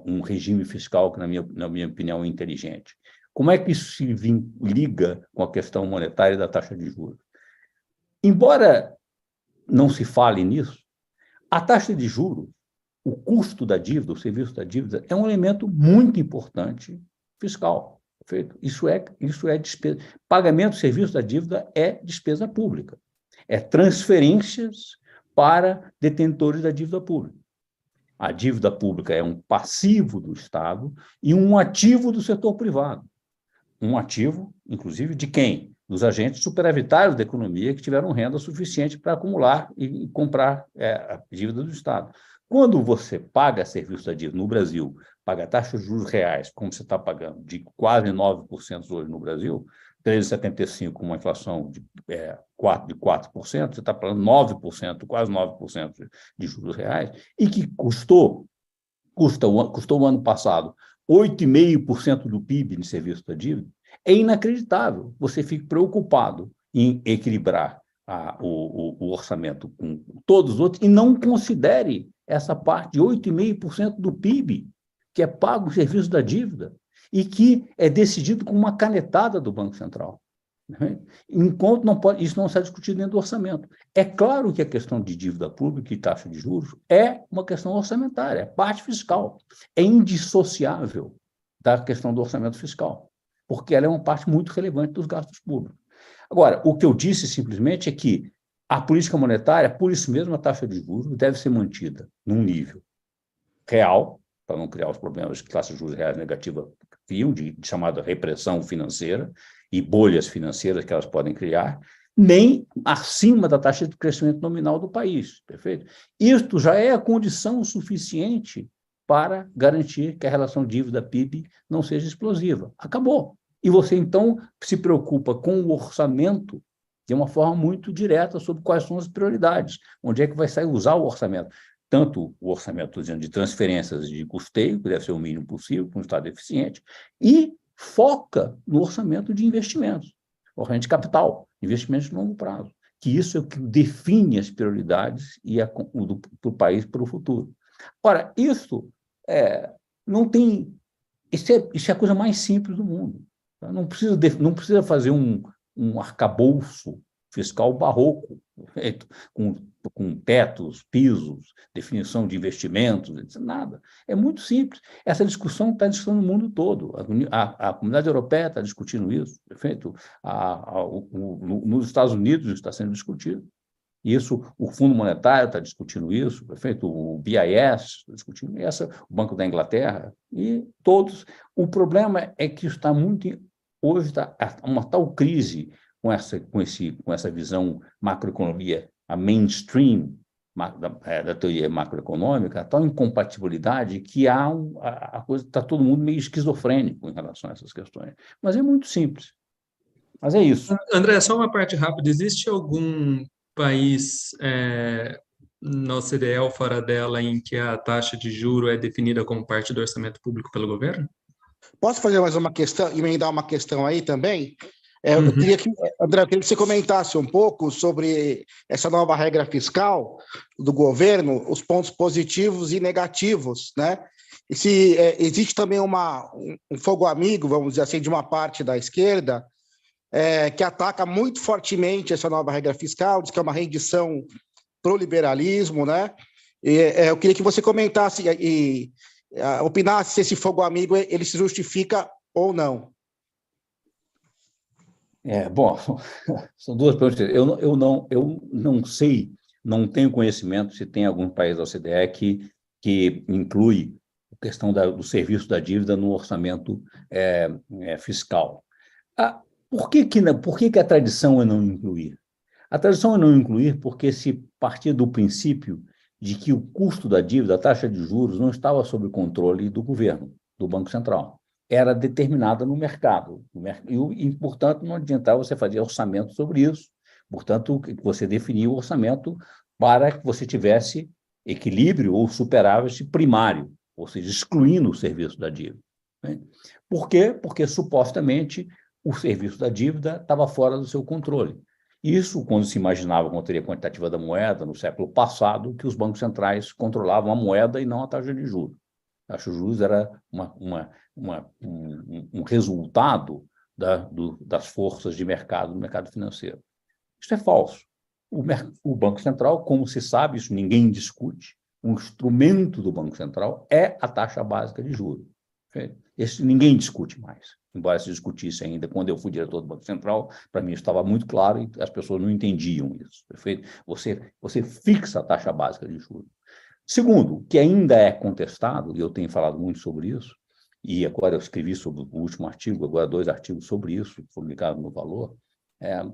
um regime fiscal que, na minha opinião, é inteligente. Como é que isso se liga com a questão monetária da taxa de juros? Embora não se fale nisso, a taxa de juros, o custo da dívida, o serviço da dívida, é um elemento muito importante fiscal. Perfeito? Isso é despesa. Pagamento do serviço da dívida é despesa pública. É transferências para detentores da dívida pública. A dívida pública é um passivo do Estado e um ativo do setor privado. Um ativo, inclusive, de quem? Dos agentes superavitários da economia que tiveram renda suficiente para acumular e comprar a dívida do Estado. Quando você paga serviço da dívida no Brasil, paga taxas de juros reais, como você está pagando, de quase 9% hoje no Brasil, 13,75% com uma inflação de 4%, você está pagando 9%, quase 9% de juros reais, e que custou o ano passado 8,5% do PIB de serviço da dívida, é inacreditável. Você fica preocupado em equilibrar o orçamento com todos os outros e não considere essa parte de 8,5% do PIB, que é pago o serviço da dívida, e que é decidido com uma canetada do Banco Central. Enquanto isso não está discutido dentro do orçamento. É claro que a questão de dívida pública e taxa de juros é uma questão orçamentária, é parte fiscal. É indissociável da questão do orçamento fiscal, porque ela é uma parte muito relevante dos gastos públicos. Agora, o que eu disse simplesmente é que a política monetária, por isso mesmo, a taxa de juros deve ser mantida num nível real, para não criar os problemas que taxas de juros reais negativas criam, de chamada repressão financeira e bolhas financeiras que elas podem criar, nem acima da taxa de crescimento nominal do país, perfeito? Isto já é a condição suficiente para garantir que a relação dívida-PIB não seja explosiva. Acabou. E você, então, se preocupa com o orçamento de uma forma muito direta sobre quais são as prioridades, onde é que vai sair usar o orçamento. Tanto o orçamento de transferências e de custeio, que deve ser o mínimo possível, com um Estado eficiente, e foca no orçamento de investimentos, orçamento de capital, investimentos de longo prazo, que isso é o que define as prioridades do país para o futuro. Ora, isso não tem... Isso é a coisa mais simples do mundo. Tá? Não precisa fazer um arcabouço fiscal barroco, com tetos, pisos, definição de investimentos, nada. É muito simples. Essa discussão está discutindo no mundo todo. A comunidade europeia está discutindo isso, perfeito? Nos Estados Unidos está sendo discutido. Isso, o Fundo Monetário está discutindo isso, perfeito? O BIS está discutindo isso, o Banco da Inglaterra, e todos. O problema é que está muito... Hoje está uma tal crise com essa visão macroeconomia, a mainstream da teoria macroeconômica, a tal incompatibilidade que a coisa está todo mundo meio esquizofrênico em relação a essas questões. Mas é muito simples. Mas é isso. André, só uma parte rápida. Existe algum país na OCDE ou fora dela em que a taxa de juro é definida como parte do orçamento público pelo governo? Posso fazer mais uma questão, emendar uma questão aí também? Eu queria que, André, eu queria que você comentasse um pouco sobre essa nova regra fiscal do governo, os pontos positivos e negativos, né? E se existe também um fogo amigo, vamos dizer assim, de uma parte da esquerda, que ataca muito fortemente essa nova regra fiscal, diz que é uma rendição para o liberalismo, né? Eu queria que você comentasse e opinasse se esse fogo amigo ele se justifica ou não. Bom, são duas perguntas. Eu não sei, não tenho conhecimento se tem algum país da OCDE que inclui questão do serviço da dívida no orçamento fiscal. Por que a tradição é não incluir? A tradição é não incluir porque se partir do princípio de que o custo da dívida, a taxa de juros, não estava sob controle do governo, do Banco Central. Era determinada no mercado. E, portanto, não adiantava você fazer orçamento sobre isso. Portanto, você definia o orçamento para que você tivesse equilíbrio ou superávit primário, ou seja, excluindo o serviço da dívida. Né? Por quê? Porque, supostamente, o serviço da dívida estava fora do seu controle. Isso quando se imaginava com a teoria quantitativa da moeda, no século passado, que os bancos centrais controlavam a moeda e não a taxa de juros. A taxa de juros era um resultado das forças de mercado no mercado financeiro. Isso é falso. O Banco Central, como se sabe, isso ninguém discute, um instrumento do Banco Central é a taxa básica de juros. Esse ninguém discute mais. Embora se discutisse ainda quando eu fui diretor do Banco Central, para mim estava muito claro e as pessoas não entendiam isso. Perfeito? Você fixa a taxa básica de juros. Segundo, que ainda é contestado, e eu tenho falado muito sobre isso, e agora eu escrevi sobre o último artigo, agora 2 artigos sobre isso, publicados no Valor,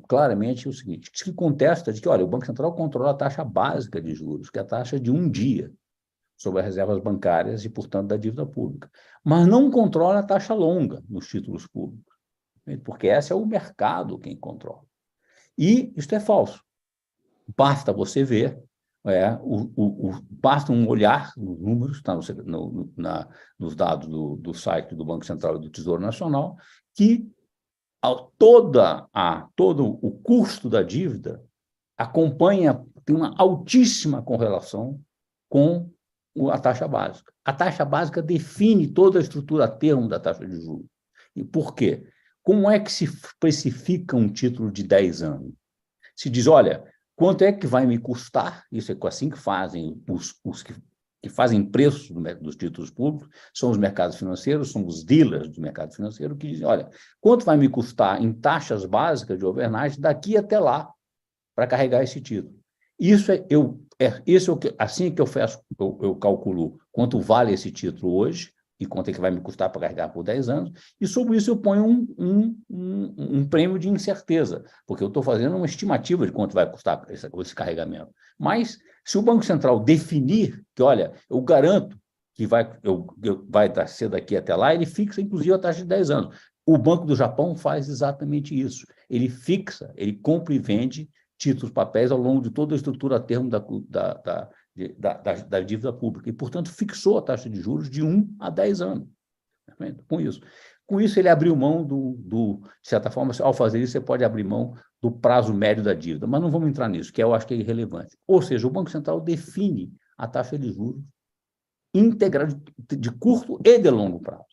claramente o seguinte, que contesta de que, olha, o Banco Central controla a taxa básica de juros, que é a taxa de um dia, sobre as reservas bancárias e, portanto, da dívida pública. Mas não controla a taxa longa nos títulos públicos, porque esse é o mercado quem controla. E isto é falso. Basta você ver, basta um olhar nos números, está nos dados do site do Banco Central e do Tesouro Nacional, que todo o custo da dívida tem uma altíssima correlação com a taxa básica. A taxa básica define toda a estrutura a termo da taxa de juros. E por quê? Como é que se precifica um título de 10 anos? Se diz, olha, quanto é que vai me custar? Isso é assim que fazem os que fazem preços dos títulos públicos, são os mercados financeiros, são os dealers do mercado financeiro, que dizem, olha, quanto vai me custar em taxas básicas de overnight daqui até lá para carregar esse título? Assim que eu calculo quanto vale esse título hoje e quanto é que vai me custar para carregar por 10 anos, e sobre isso eu ponho um prêmio de incerteza, porque eu estou fazendo uma estimativa de quanto vai custar esse carregamento. Mas, se o Banco Central definir que, olha, eu garanto que vai ser daqui até lá, ele fixa, inclusive, a taxa de 10 anos. O Banco do Japão faz exatamente isso. Ele fixa, ele compra e vende títulos, papéis ao longo de toda a estrutura a termo da dívida pública. E, portanto, fixou a taxa de juros de 1 a 10 anos. Com isso, ele abriu mão de certa forma, ao fazer isso, você pode abrir mão do prazo médio da dívida. Mas não vamos entrar nisso, que eu acho que é irrelevante. Ou seja, o Banco Central define a taxa de juros íntegra de curto e de longo prazo.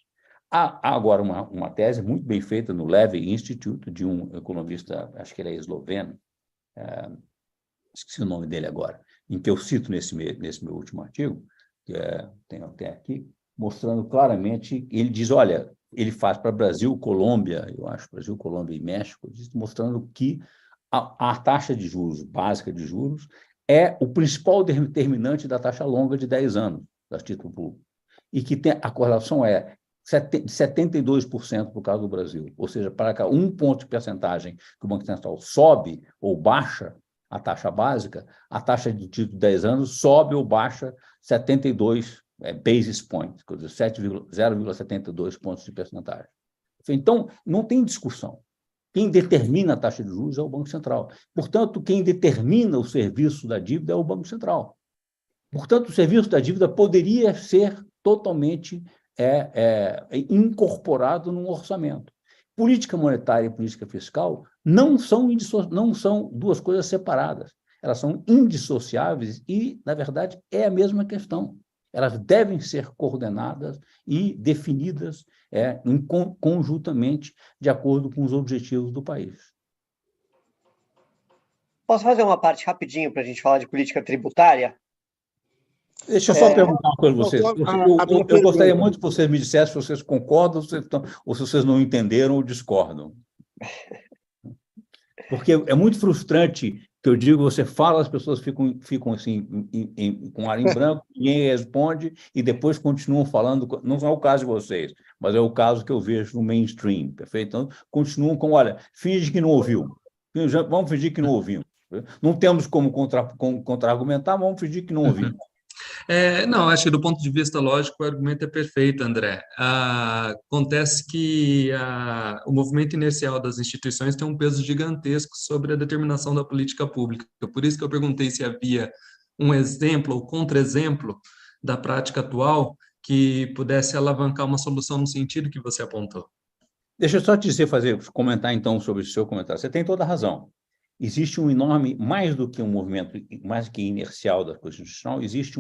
Há agora uma tese muito bem feita no Levy Institute, de um economista, acho que ele é esloveno, esqueci o nome dele agora, em que eu cito nesse meu último artigo, que tem até aqui, mostrando claramente, ele diz, olha, ele faz para Brasil, Colômbia, eu acho, Brasil, Colômbia e México, mostrando que a taxa de juros, básica de juros, é o principal determinante da taxa longa de 10 anos, da título público, e que a correlação é 72% por causa do Brasil, ou seja, para cada 1 ponto de percentagem que o Banco Central sobe ou baixa a taxa básica, a taxa de título de 10 anos sobe ou baixa 72 basis points, quer dizer, 0,72 pontos de percentagem. Então, não tem discussão. Quem determina a taxa de juros é o Banco Central. Portanto, quem determina o serviço da dívida é o Banco Central. Portanto, o serviço da dívida poderia ser totalmente incorporado num orçamento. Política monetária e política fiscal não são duas coisas separadas. Elas são indissociáveis e, na verdade, é a mesma questão. Elas devem ser coordenadas e definidas conjuntamente de acordo com os objetivos do país. Posso fazer uma parte rapidinho para a gente falar de política tributária? Deixa eu só perguntar uma coisa a vocês. Eu gostaria muito que vocês me dissessem se vocês concordam ou se vocês não entenderam ou discordam. Porque é muito frustrante que eu digo, você fala, as pessoas ficam assim, com ar em branco, ninguém responde, e depois continuam falando. Não é o caso de vocês, mas é o caso que eu vejo no mainstream, perfeito? Então, continuam com, olha, finge que não ouviu. Vamos fingir que não ouvimos. Não temos como contra-argumentar, vamos fingir que não ouvimos. Não, acho que do ponto de vista lógico o argumento é perfeito, André. Acontece que o movimento inercial das instituições tem um peso gigantesco sobre a determinação da política pública. Por isso que eu perguntei se havia um exemplo ou contra-exemplo da prática atual que pudesse alavancar uma solução no sentido que você apontou. Deixa eu só te dizer, comentar então sobre o seu comentário. Você tem toda a razão. Existe um enorme, mais do que um movimento, mais que inercial da coisa institucional, existe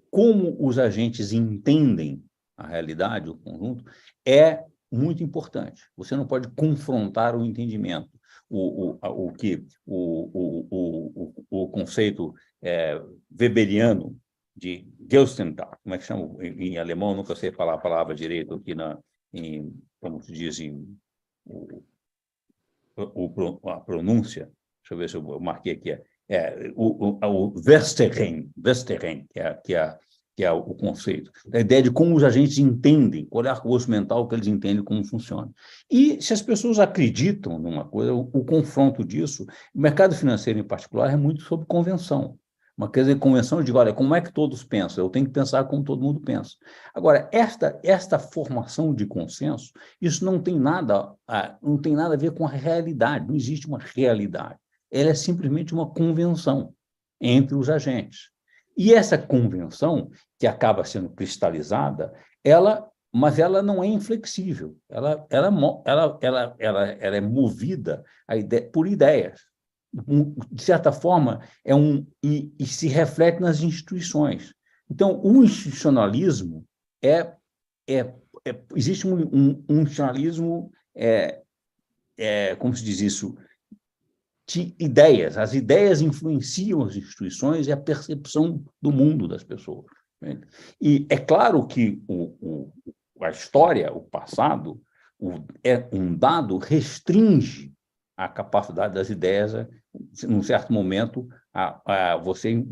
como os agentes entendem a realidade, o conjunto, é muito importante. Você não pode confrontar o entendimento. O conceito weberiano de Geltendtag, como é que chama em alemão? Nunca sei falar a palavra direito aqui como se diz a pronúncia, deixa eu ver se eu marquei aqui, o Westerren, que é o conceito, a ideia de como os agentes entendem, qual é o arcabouço mental que eles entendem como funciona. E se as pessoas acreditam numa coisa, o confronto disso, o mercado financeiro em particular é muito sobre convenção. Uma convenção de, olha, como é que todos pensam? Eu tenho que pensar como todo mundo pensa. Agora, esta formação de consenso, isso não tem nada a ver com a realidade, não existe uma realidade. Ela é simplesmente uma convenção entre os agentes. E essa convenção, que acaba sendo cristalizada, mas ela não é inflexível, ela é movida por ideias. De certa forma, e se reflete nas instituições. Então, o institucionalismo existe um institucionalismo, como se diz isso, de ideias. As ideias influenciam as instituições e a percepção do mundo das pessoas. Né? E é claro que a história, o passado, um dado restringe a capacidade das ideias, num certo momento,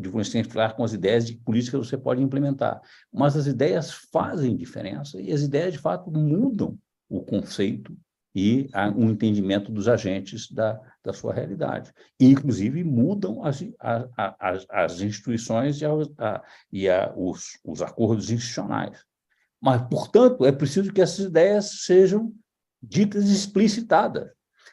de você inflar com as ideias de política que você pode implementar. Mas as ideias fazem diferença e as ideias, de fato, mudam o conceito e o entendimento dos agentes da sua realidade. E, inclusive, mudam as instituições e os acordos institucionais. Mas, portanto, é preciso que essas ideias sejam ditas e explicitadas.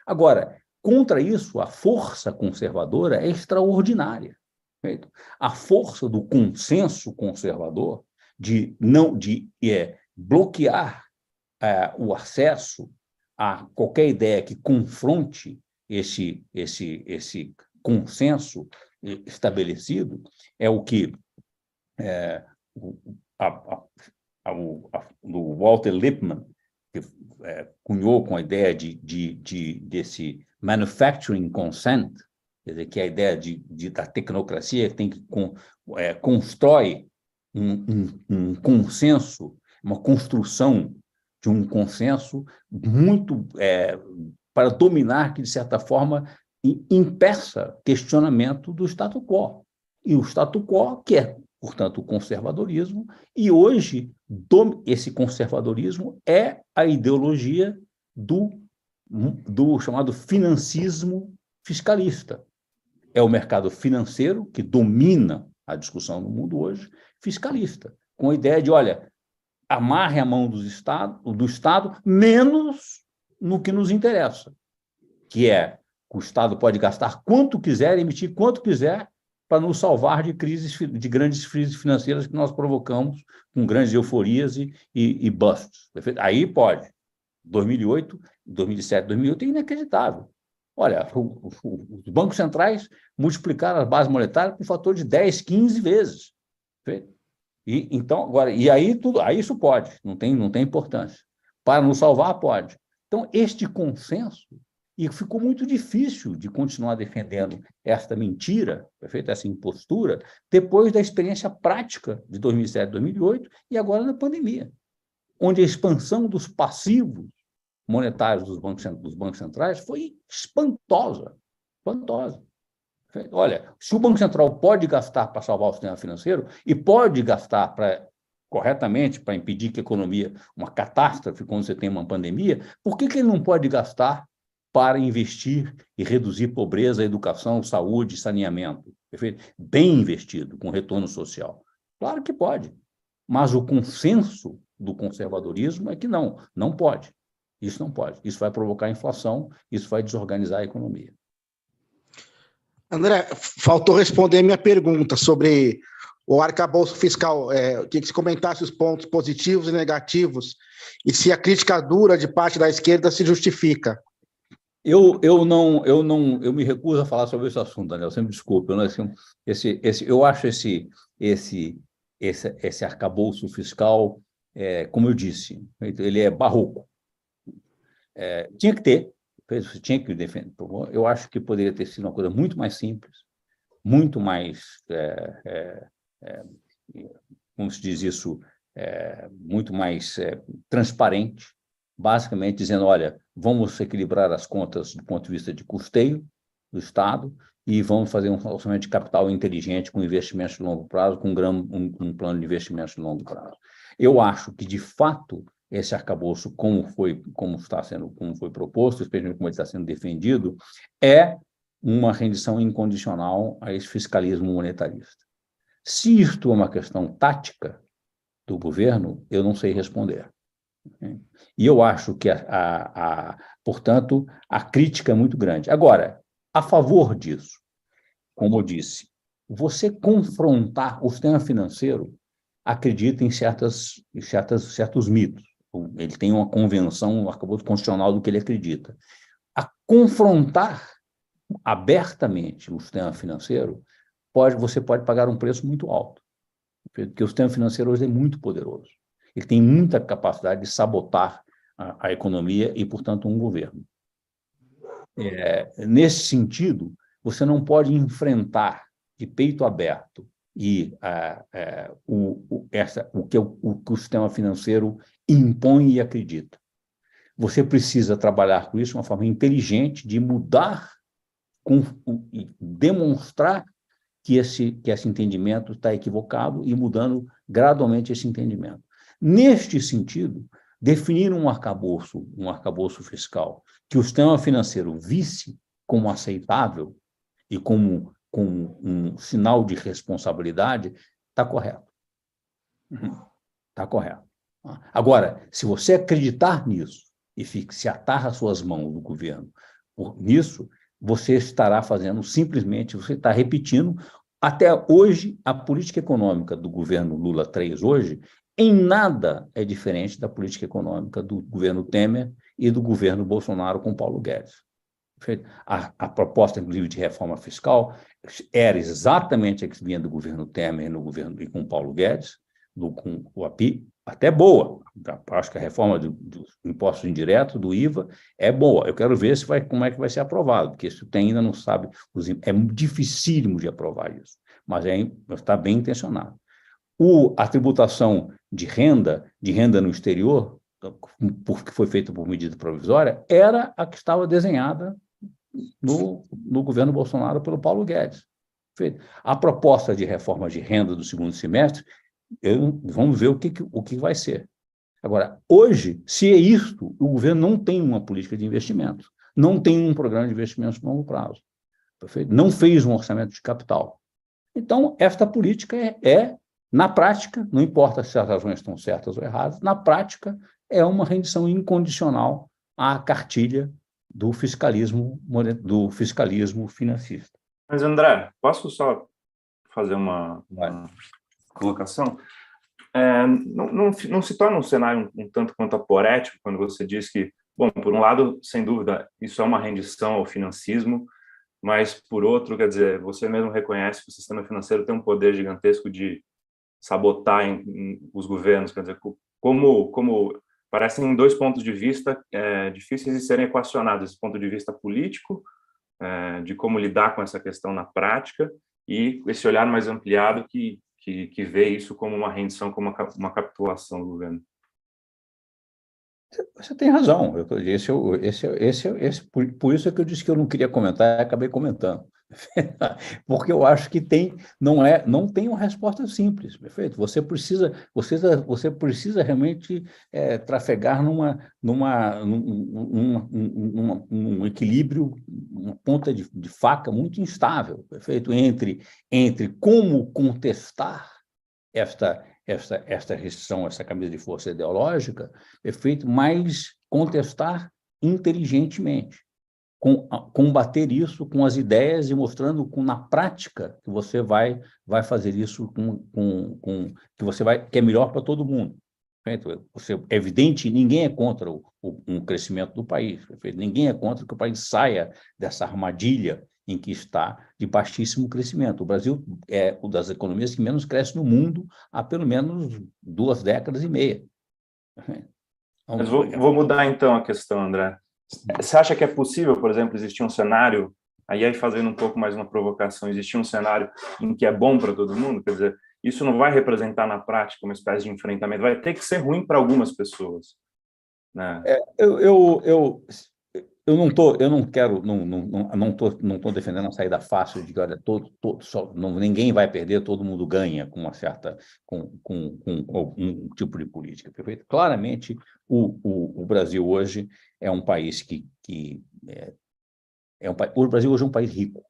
Agora, contra isso, a força conservadora é extraordinária. Certo? A força do consenso conservador de bloquear o acesso a qualquer ideia que confronte esse consenso estabelecido é o que o Walter Lippmann, que cunhou com a ideia desse manufacturing consent, quer dizer, que é a ideia da tecnocracia que tem que constrói um consenso, uma construção de um consenso muito para dominar, que, de certa forma, impeça questionamento do status quo. E o status quo, que é, portanto, o conservadorismo, e hoje esse conservadorismo é a ideologia do chamado financismo fiscalista. É o mercado financeiro que domina a discussão no mundo hoje, fiscalista, com a ideia de, olha, amarre a mão do Estado, menos no que nos interessa, que é que o Estado pode gastar quanto quiser, emitir quanto quiser, para nos salvar de grandes crises financeiras que nós provocamos com grandes euforias e bustos. Perfeito? Aí pode. 2008, 2007, 2008 é inacreditável. Olha, os bancos centrais multiplicaram a base monetária por um fator de 10, 15 vezes. Perfeito? Então, agora, aí isso pode, não tem importância. Para nos salvar, pode. Então, este consenso, e ficou muito difícil de continuar defendendo esta mentira, perfeito? Essa impostura, depois da experiência prática de 2007, 2008 e agora na pandemia, onde a expansão dos passivos monetários dos bancos centrais foi espantosa. Olha, se o Banco Central pode gastar para salvar o sistema financeiro e pode gastar corretamente para impedir que a economia, uma catástrofe, quando você tem uma pandemia, por que ele não pode gastar para investir e reduzir pobreza, educação, saúde, saneamento? Perfeito? Bem investido, com retorno social. Claro que pode, mas o consenso do conservadorismo é que não pode. Isso não pode. Isso vai provocar inflação, isso vai desorganizar a economia. André, faltou responder a minha pergunta sobre o arcabouço fiscal. Eu queria que você comentasse os pontos positivos e negativos e se a crítica dura de parte da esquerda se justifica. Eu me recuso a falar sobre esse assunto, Daniel. Sempre desculpe. Eu acho esse arcabouço fiscal, como eu disse, ele é barroco. Tinha que ter, tinha que defender. Eu acho que poderia ter sido uma coisa muito mais simples, muito mais, como se diz isso, muito mais transparente, basicamente dizendo, olha, vamos equilibrar as contas do ponto de vista de custeio do Estado e vamos fazer um orçamento de capital inteligente com investimentos de longo prazo, com um plano de investimentos de longo prazo. Eu acho que, de fato, esse arcabouço, como foi proposto, especialmente como ele está sendo defendido, é uma rendição incondicional a esse fiscalismo monetarista. Se isto é uma questão tática do governo, eu não sei responder. E eu acho que, portanto, a crítica é muito grande. Agora, a favor disso, como eu disse, você confrontar o sistema financeiro acredita em certos mitos. Ele tem uma convenção, um arcabouço constitucional do que ele acredita. A confrontar abertamente o sistema financeiro, você pode pagar um preço muito alto, porque o sistema financeiro hoje é muito poderoso. Ele tem muita capacidade de sabotar a economia e, portanto, um governo. Nesse sentido, você não pode enfrentar de peito aberto o que o sistema financeiro impõe e acredita. Você precisa trabalhar com isso de uma forma inteligente de mudar, demonstrar que esse entendimento está equivocado e mudando gradualmente esse entendimento. Neste sentido, definir um arcabouço fiscal que o sistema financeiro visse como aceitável e como um sinal de responsabilidade, está correto. Está correto. Agora, se você acreditar nisso e se atar às suas mãos do governo nisso, você estará simplesmente, você está repetindo. Até hoje, a política econômica do governo Lula III hoje, em nada é diferente da política econômica do governo Temer e do governo Bolsonaro com Paulo Guedes. A proposta, inclusive, de reforma fiscal era exatamente a que vinha do governo Temer e com Paulo Guedes, com o API, até boa. Acho que a reforma do imposto indireto, do IVA, é boa. Eu quero ver como é que vai ser aprovado, porque isso ainda não sabe, é dificílimo de aprovar isso, mas está bem intencionado. A tributação de renda no exterior, que foi feita por medida provisória, era a que estava desenhada no governo Bolsonaro pelo Paulo Guedes. A proposta de reforma de renda do segundo semestre, vamos ver o que vai ser. Agora, hoje, se é isto, o governo não tem uma política de investimentos, não tem um programa de investimentos de longo prazo, perfeito? Não fez um orçamento de capital. Então, esta política na prática, não importa se as razões estão certas ou erradas, na prática, é uma rendição incondicional à cartilha do fiscalismo financista. Mas, André, posso só fazer uma colocação? Não se torna um cenário um tanto quanto aporético quando você diz que, bom, por um lado, sem dúvida, isso é uma rendição ao financismo, mas, por outro, quer dizer, você mesmo reconhece que o sistema financeiro tem um poder gigantesco de sabotar os governos, quer dizer, como parecem dois pontos de vista difíceis de serem equacionados, esse ponto de vista político, de como lidar com essa questão na prática, e esse olhar mais ampliado que vê isso como uma rendição, como uma capitulação do governo. Você tem razão. Por isso é que eu disse que eu não queria comentar e acabei comentando. Porque eu acho que não tem uma resposta simples, perfeito? Você precisa realmente trafegar num equilíbrio, uma ponta de faca muito instável, perfeito? Entre como contestar esta restrição, essa camisa de força ideológica, perfeito? Mas contestar inteligentemente. Combater isso com as ideias e mostrando na prática que você vai fazer isso que é melhor para todo mundo. Perfeito? É evidente, ninguém é contra um crescimento do país. Perfeito? Ninguém é contra que o país saia dessa armadilha em que está de baixíssimo crescimento. O Brasil é uma das economias que menos cresce no mundo há pelo menos 2 décadas e meia. Mas vou mudar então a questão, André. Você acha que é possível, por exemplo, existir um cenário, aí fazendo um pouco mais uma provocação, existir um cenário em que é bom para todo mundo? Quer dizer, isso não vai representar na prática uma espécie de enfrentamento, vai ter que ser ruim para algumas pessoas, né? Eu não estou defendendo a saída fácil de que olha, ninguém vai perder, todo mundo ganha com um tipo de política, perfeito? Claramente, o Brasil hoje é um país o Brasil hoje é um país rico.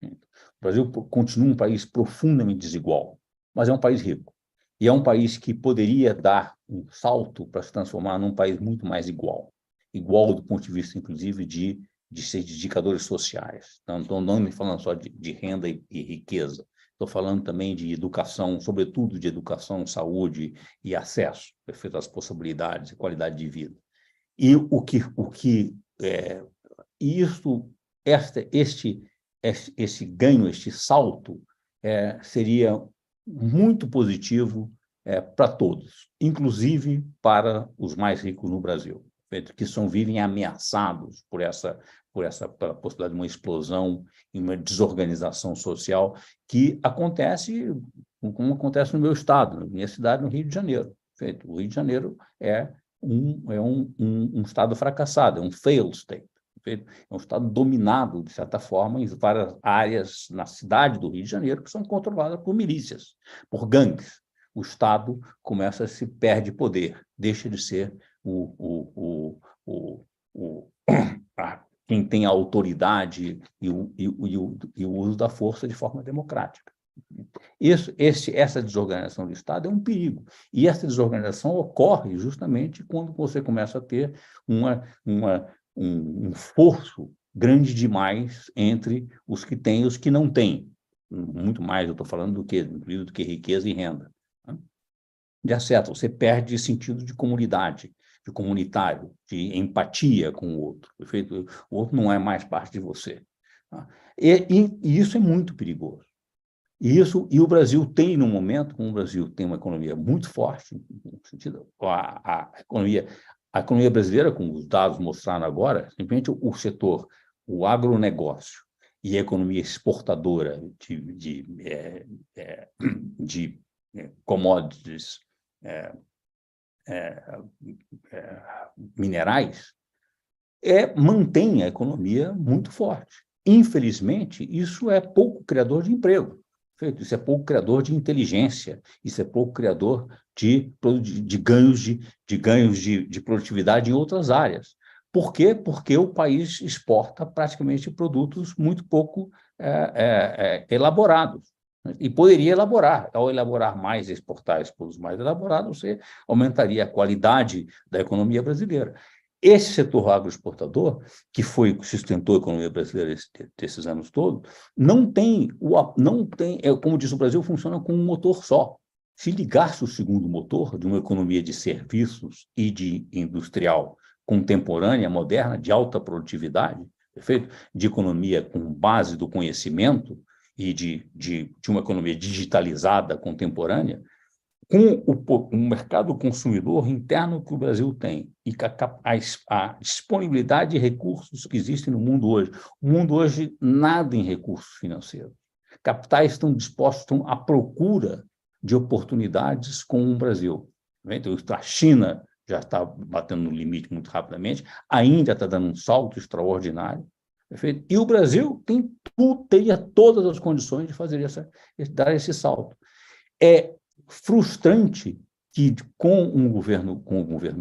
O Brasil continua um país profundamente desigual, mas é um país rico. E é um país que poderia dar um salto para se transformar num país muito mais igual do ponto de vista, inclusive, de indicadores sociais. Então, não me falando só de renda e riqueza, estou falando também de educação, sobretudo de educação, saúde e acesso, perfeito, às possibilidades e qualidade de vida. E esse ganho, este salto, seria muito positivo para todos, inclusive para os mais ricos no Brasil, que vivem ameaçados pela possibilidade de uma explosão e uma desorganização social que acontece, como acontece no meu estado, na minha cidade, no Rio de Janeiro. O Rio de Janeiro é um estado fracassado, é um failed state. É um estado dominado, de certa forma, em várias áreas na cidade do Rio de Janeiro que são controladas por milícias, por gangues. O Estado se perde poder, deixa de ser quem tem a autoridade e o uso da força de forma democrática. Essa desorganização do Estado é um perigo. E essa desorganização ocorre justamente quando você começa a ter um esforço grande demais entre os que têm e os que não têm. Muito mais, eu estou falando do que riqueza e renda. De certo, você perde sentido de comunidade, de comunitário, de empatia com o outro. Perfeito? O outro não é mais parte de você. E isso é muito perigoso. E o Brasil tem, no momento, como o Brasil tem uma economia muito forte, no sentido, a economia brasileira, como os dados mostraram agora, simplesmente o setor, o agronegócio e a economia exportadora de commodities minerais, mantém a economia muito forte. Infelizmente, isso é pouco criador de emprego. Isso é pouco criador de inteligência, isso é pouco criador de ganhos de produtividade em outras áreas. Por quê? Porque o país exporta praticamente produtos muito pouco elaborados. E poderia elaborar. Ao elaborar mais e exportar os produtos mais elaborados, você aumentaria a qualidade da economia brasileira. Esse setor agroexportador, que sustentou a economia brasileira desses anos todos, não tem, como diz o Brasil, funciona com um motor só. Se ligasse o segundo motor de uma economia de serviços e de industrial contemporânea, moderna, de alta produtividade, perfeito? De economia com base do conhecimento e de uma economia digitalizada contemporânea, com o mercado consumidor interno que o Brasil tem e a disponibilidade de recursos que existem no mundo hoje. O mundo hoje nada em recursos financeiros. Capitais estão à procura de oportunidades com o Brasil. Então, a China já está batendo no limite muito rapidamente, a Índia está dando um salto extraordinário, Perfeito? E o Brasil teria todas as condições de fazer dar esse salto. É frustrante que, com o governo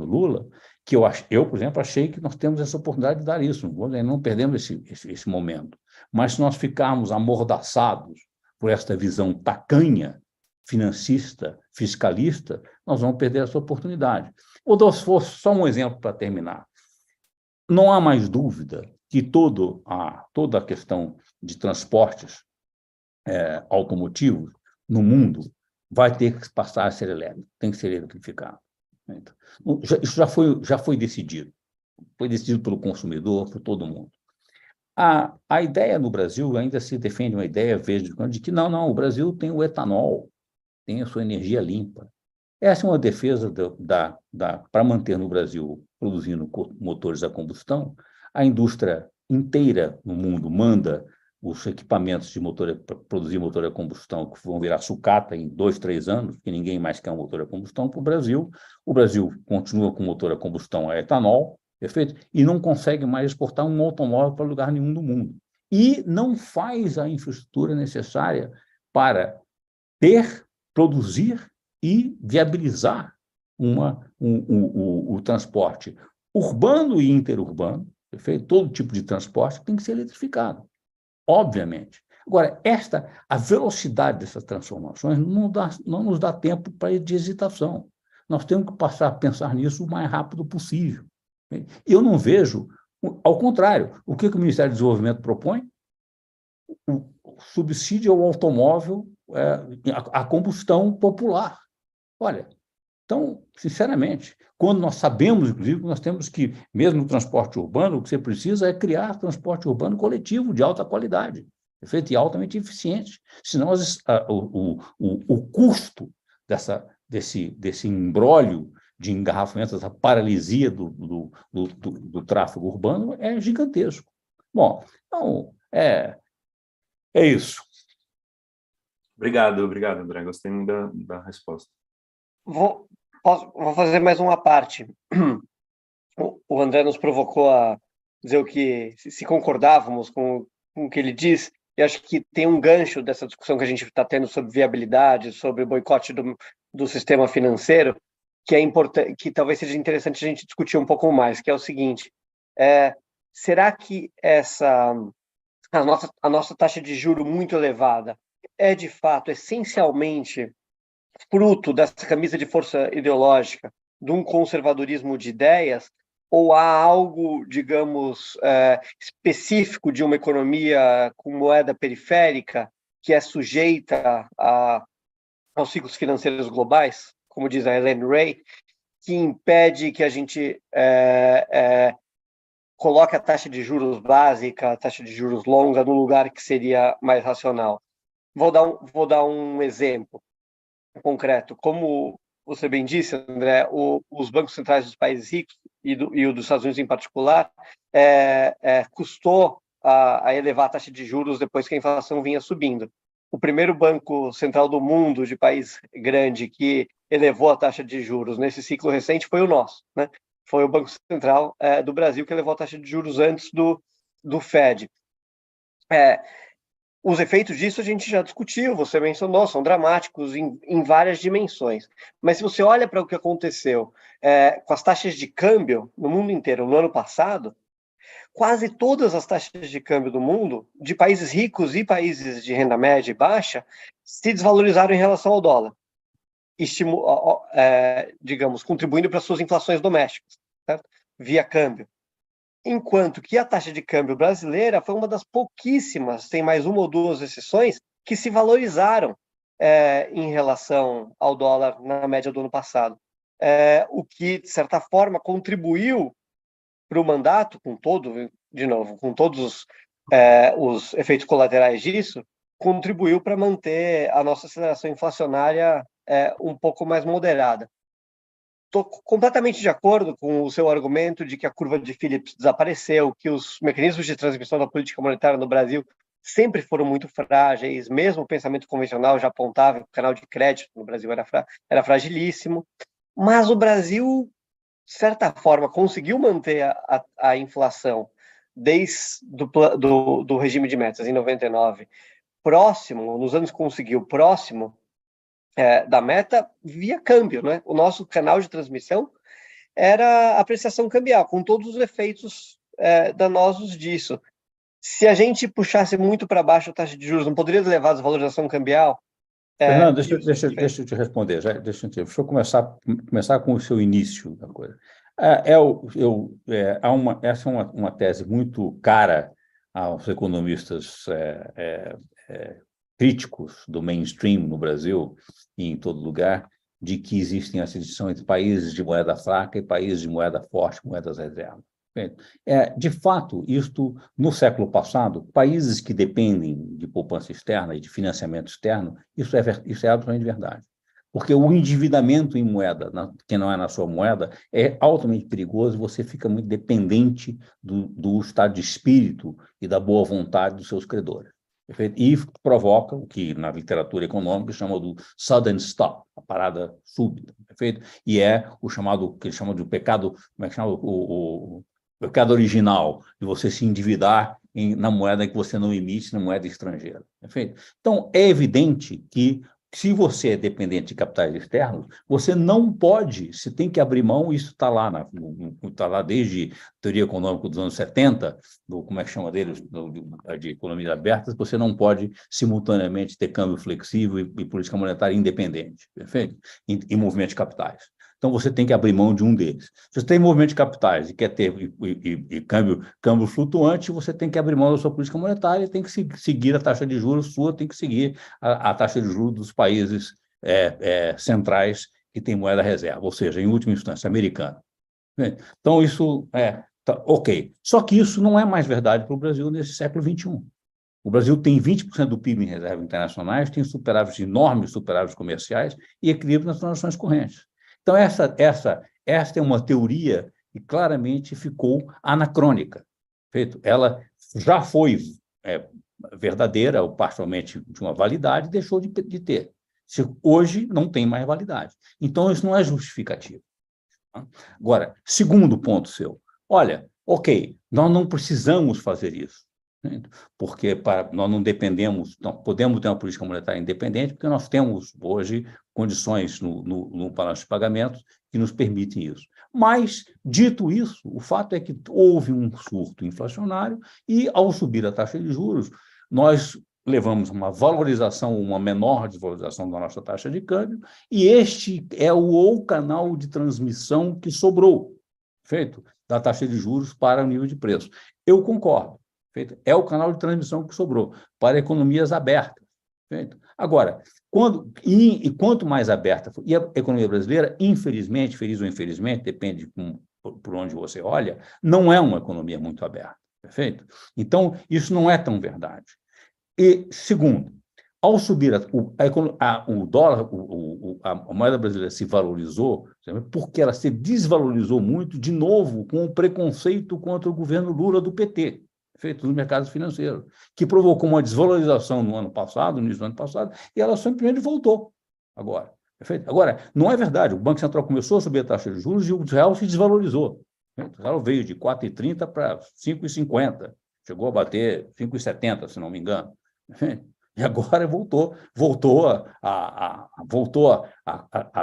Lula, que eu, por exemplo, achei que nós temos essa oportunidade de dar isso, não perdemos esse momento. Mas se nós ficarmos amordaçados por esta visão tacanha, financista, fiscalista, nós vamos perder essa oportunidade. Vou dar só um exemplo para terminar. Não há mais dúvida que toda a questão de transportes automotivos no mundo vai ter que passar a ser elétrico, tem que ser eletrificado. Então, isso já foi decidido. Foi decidido pelo consumidor, por todo mundo. A ideia no Brasil ainda se defende uma ideia, de que não, o Brasil tem o etanol, tem a sua energia limpa. Essa é uma defesa para manter no Brasil produzindo motores a combustão. A indústria inteira no mundo manda os equipamentos para produzir motor a combustão, que vão virar sucata em 2, 3 anos, que ninguém mais quer um motor a combustão para o Brasil. O Brasil continua com motor a combustão a etanol, perfeito? E não consegue mais exportar um automóvel para lugar nenhum do mundo. E não faz a infraestrutura necessária para produzir e viabilizar o transporte urbano e interurbano, perfeito? Todo tipo de transporte tem que ser eletrificado, obviamente. Agora, a velocidade dessas transformações não nos dá tempo de hesitação. Nós temos que passar a pensar nisso o mais rápido possível. Eu não vejo, ao contrário, o que o Ministério do Desenvolvimento propõe? O subsídio ao automóvel, a combustão popular. Olha, então, sinceramente, quando nós sabemos, inclusive, que nós temos que, mesmo no transporte urbano, o que você precisa é criar transporte urbano coletivo de alta qualidade, perfeito? E altamente eficiente. Senão, o custo desse imbróglio de engarrafamento, essa paralisia do tráfego urbano é gigantesco. Bom, então, é isso. Obrigado, André. Gostei muito da resposta. Vou fazer mais uma parte. O André nos provocou a dizer se concordávamos com o que ele diz, e acho que tem um gancho dessa discussão que a gente está tendo sobre viabilidade, sobre boicote do sistema financeiro, que é importante, que talvez seja interessante a gente discutir um pouco mais, que é o seguinte: será que a nossa taxa de juro muito elevada é de fato essencialmente fruto dessa camisa de força ideológica, de um conservadorismo de ideias, ou há algo, digamos, específico de uma economia com moeda periférica que é sujeita aos ciclos financeiros globais, como diz a Ellen Ray, que impede que a gente coloque a taxa de juros básica, a taxa de juros longa, no lugar que seria mais racional? Vou dar um exemplo concreto. Como você bem disse, André, os bancos centrais dos países ricos e o dos Estados Unidos em particular custou a elevar a taxa de juros depois que a inflação vinha subindo. O primeiro banco central do mundo de país grande que elevou a taxa de juros nesse ciclo recente foi o nosso, né? Foi o Banco Central do Brasil que elevou a taxa de juros antes do Fed. Os efeitos disso a gente já discutiu, você mencionou, são dramáticos em várias dimensões. Mas se você olha para o que aconteceu com as taxas de câmbio no mundo inteiro no ano passado, quase todas as taxas de câmbio do mundo, de países ricos e países de renda média e baixa, se desvalorizaram em relação ao dólar, digamos, contribuindo para suas inflações domésticas, certo? Via câmbio. Enquanto que a taxa de câmbio brasileira foi uma das pouquíssimas, tem mais uma ou duas exceções, que se valorizaram em relação ao dólar na média do ano passado. O que, de certa forma, contribuiu para o mandato, com todos os efeitos colaterais disso, contribuiu para manter a nossa aceleração inflacionária um pouco mais moderada. Estou completamente de acordo com o seu argumento de que a curva de Phillips desapareceu, que os mecanismos de transmissão da política monetária no Brasil sempre foram muito frágeis, mesmo o pensamento convencional já apontava que o canal de crédito no Brasil era fragilíssimo, mas o Brasil, de certa forma, conseguiu manter a inflação desde do regime de metas em 99, próximo, nos anos que conseguiu, próximo da meta via câmbio, né? O nosso canal de transmissão era a apreciação cambial, com todos os efeitos danosos disso. Se a gente puxasse muito para baixo a taxa de juros, não poderia levar a desvalorização cambial? Fernando, deixa eu te responder. Deixa eu começar com o seu início da coisa. Essa é uma tese muito cara aos economistas críticos do mainstream no Brasil e em todo lugar, de que existem essa distinção entre países de moeda fraca e países de moeda forte, moedas reservas. De fato, isto, no século passado, países que dependem de poupança externa e de financiamento externo, isso é absolutamente verdade. Porque o endividamento em moeda, que não é na sua moeda, é altamente perigoso, você fica muito dependente do estado de espírito e da boa vontade dos seus credores. Perfeito? E provoca o que na literatura econômica chama do sudden stop, a parada súbita, perfeito? E é o chamado, que eles chamam de pecado, como é que chama? O pecado original, de você se endividar na moeda que você não emite, na moeda estrangeira, perfeito? Então, é evidente que se você é dependente de capitais externos, você não pode, você tem que abrir mão, isso está lá desde a teoria econômica dos anos 70, como é que chama deles, de economias abertas, você não pode simultaneamente ter câmbio flexível e política monetária independente, perfeito? Em movimento de capitais. Então, você tem que abrir mão de um deles. Se você tem movimento de capitais e quer ter câmbio flutuante, você tem que abrir mão da sua política monetária e tem que seguir a taxa de juros sua, tem que seguir a taxa de juros dos países centrais que têm moeda reserva, ou seja, em última instância, americana. Então, isso ok. Só que isso não é mais verdade para o Brasil nesse século XXI. O Brasil tem 20% do PIB em reservas internacionais, tem enormes superávites comerciais e equilíbrio nas transações correntes. Então, essa é uma teoria que claramente ficou anacrônica. Ela já foi verdadeira, ou parcialmente de uma validade, deixou de ter. Hoje não tem mais validade. Então, isso não é justificativo. Agora, segundo ponto seu. Olha, ok, nós não precisamos fazer isso, porque nós não dependemos, não podemos ter uma política monetária independente, porque nós temos hoje condições no balanço de pagamentos que nos permitem isso. Mas, dito isso, o fato é que houve um surto inflacionário e, ao subir a taxa de juros, nós levamos uma valorização, uma menor desvalorização da nossa taxa de câmbio, e este é o canal de transmissão que sobrou, da taxa de juros para o nível de preço. Eu concordo. É o canal de transmissão que sobrou para economias abertas. Agora, quanto mais aberta for, e a economia brasileira, infelizmente, feliz ou infelizmente, depende por onde você olha, não é uma economia muito aberta. Perfeito? Então, isso não é tão verdade. E, segundo, ao subir o dólar, a moeda brasileira se valorizou, porque ela se desvalorizou muito, de novo, com o preconceito contra o governo Lula do PT, feito nos mercados financeiros, que provocou uma desvalorização no início do ano passado, e ela simplesmente voltou agora. Perfeito? Agora, não é verdade, o Banco Central começou a subir a taxa de juros e o real se desvalorizou. O real veio de 4,30 para 5,50, chegou a bater 5,70, se não me engano. E agora voltou a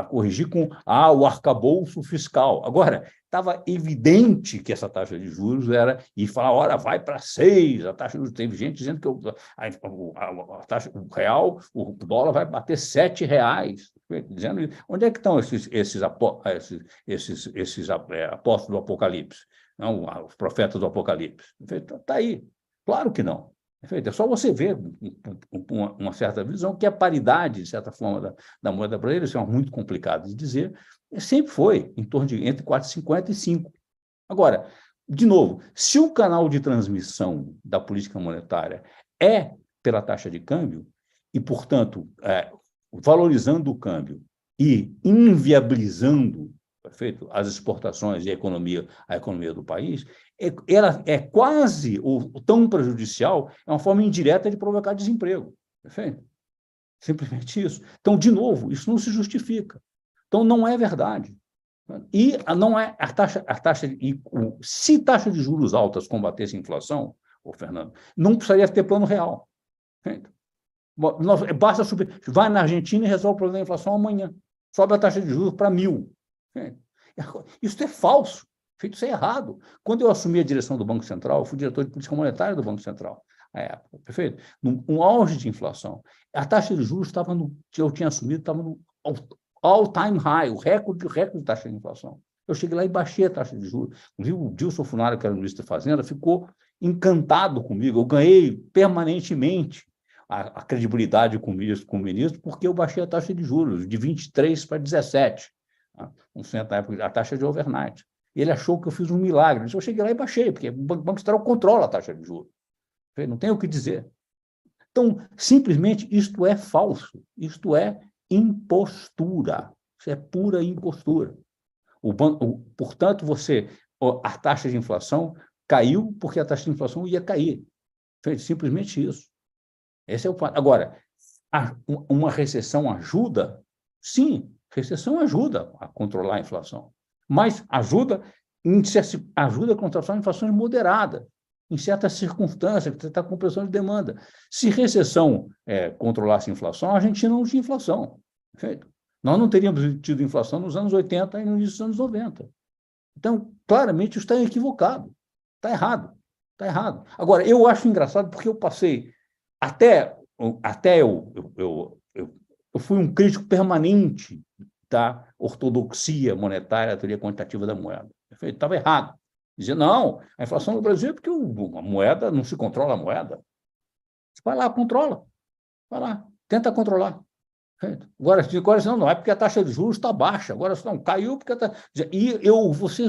corrigir com o arcabouço fiscal. Agora, estava evidente que essa taxa de juros era, e falar, ora, vai para 6, a taxa de juros, teve gente dizendo que a taxa, o real, o dólar vai bater R$7, dizendo, onde é que estão esses apóstolos do Apocalipse, não, os profetas do Apocalipse? Está aí, claro que não. É só você ver uma certa visão que a paridade, de certa forma, da moeda brasileira, isso é muito complicado de dizer, sempre foi em torno de entre 4,50 e 5. Agora, de novo, se o canal de transmissão da política monetária é pela taxa de câmbio, e, portanto, valorizando o câmbio e inviabilizando, perfeito, as exportações e a economia do país, ela é quase ou tão prejudicial, é uma forma indireta de provocar desemprego. Perfeito? Simplesmente isso. Então, de novo, isso não se justifica. Então, não é verdade. E não é se taxa de juros altas combatesse a inflação, Fernando, não precisaria ter plano real. Basta subir, vai na Argentina e resolve o problema da inflação amanhã. Sobe a taxa de juros para 1.000. Isso é falso, isso é errado. Quando eu assumi a direção do Banco Central, eu fui diretor de política monetária do Banco Central, na época, perfeito? No auge de inflação, a taxa de juros eu tinha assumido, estava no all-time high, o recorde de taxa de inflação. Eu cheguei lá e baixei a taxa de juros. O Dilson Funari, que era ministro da Fazenda, ficou encantado comigo. Eu ganhei permanentemente a credibilidade com o ministro, porque eu baixei a taxa de juros de 23 para 17, na época, a taxa de overnight. E ele achou que eu fiz um milagre. Eu cheguei lá e baixei, porque o Banco Central controla a taxa de juros. Não tem o que dizer. Então, simplesmente, isto é falso. Isto é impostura. Isso é pura impostura. Portanto, a taxa de inflação caiu porque a taxa de inflação ia cair. Simplesmente isso. Esse é o fato. Agora, uma recessão ajuda? Sim, recessão ajuda a controlar a inflação. Mas ajuda a controlar inflações moderadas, em certas circunstâncias, que você está com pressão de demanda. Se recessão controlasse a inflação, a gente não tinha inflação. Perfeito? Nós não teríamos tido inflação nos anos 80 e no início dos anos 90. Então, claramente, isso está equivocado. Está errado. Está errado. Agora, eu acho engraçado porque eu passei eu fui um crítico permanente da ortodoxia monetária, da teoria quantitativa da moeda. Estava errado. Dizia, não, a inflação no Brasil é porque a moeda não se controla a moeda. Você vai lá, controla. Vai lá, tenta controlar. Agora não é porque a taxa de juros está baixa. Agora não, caiu porque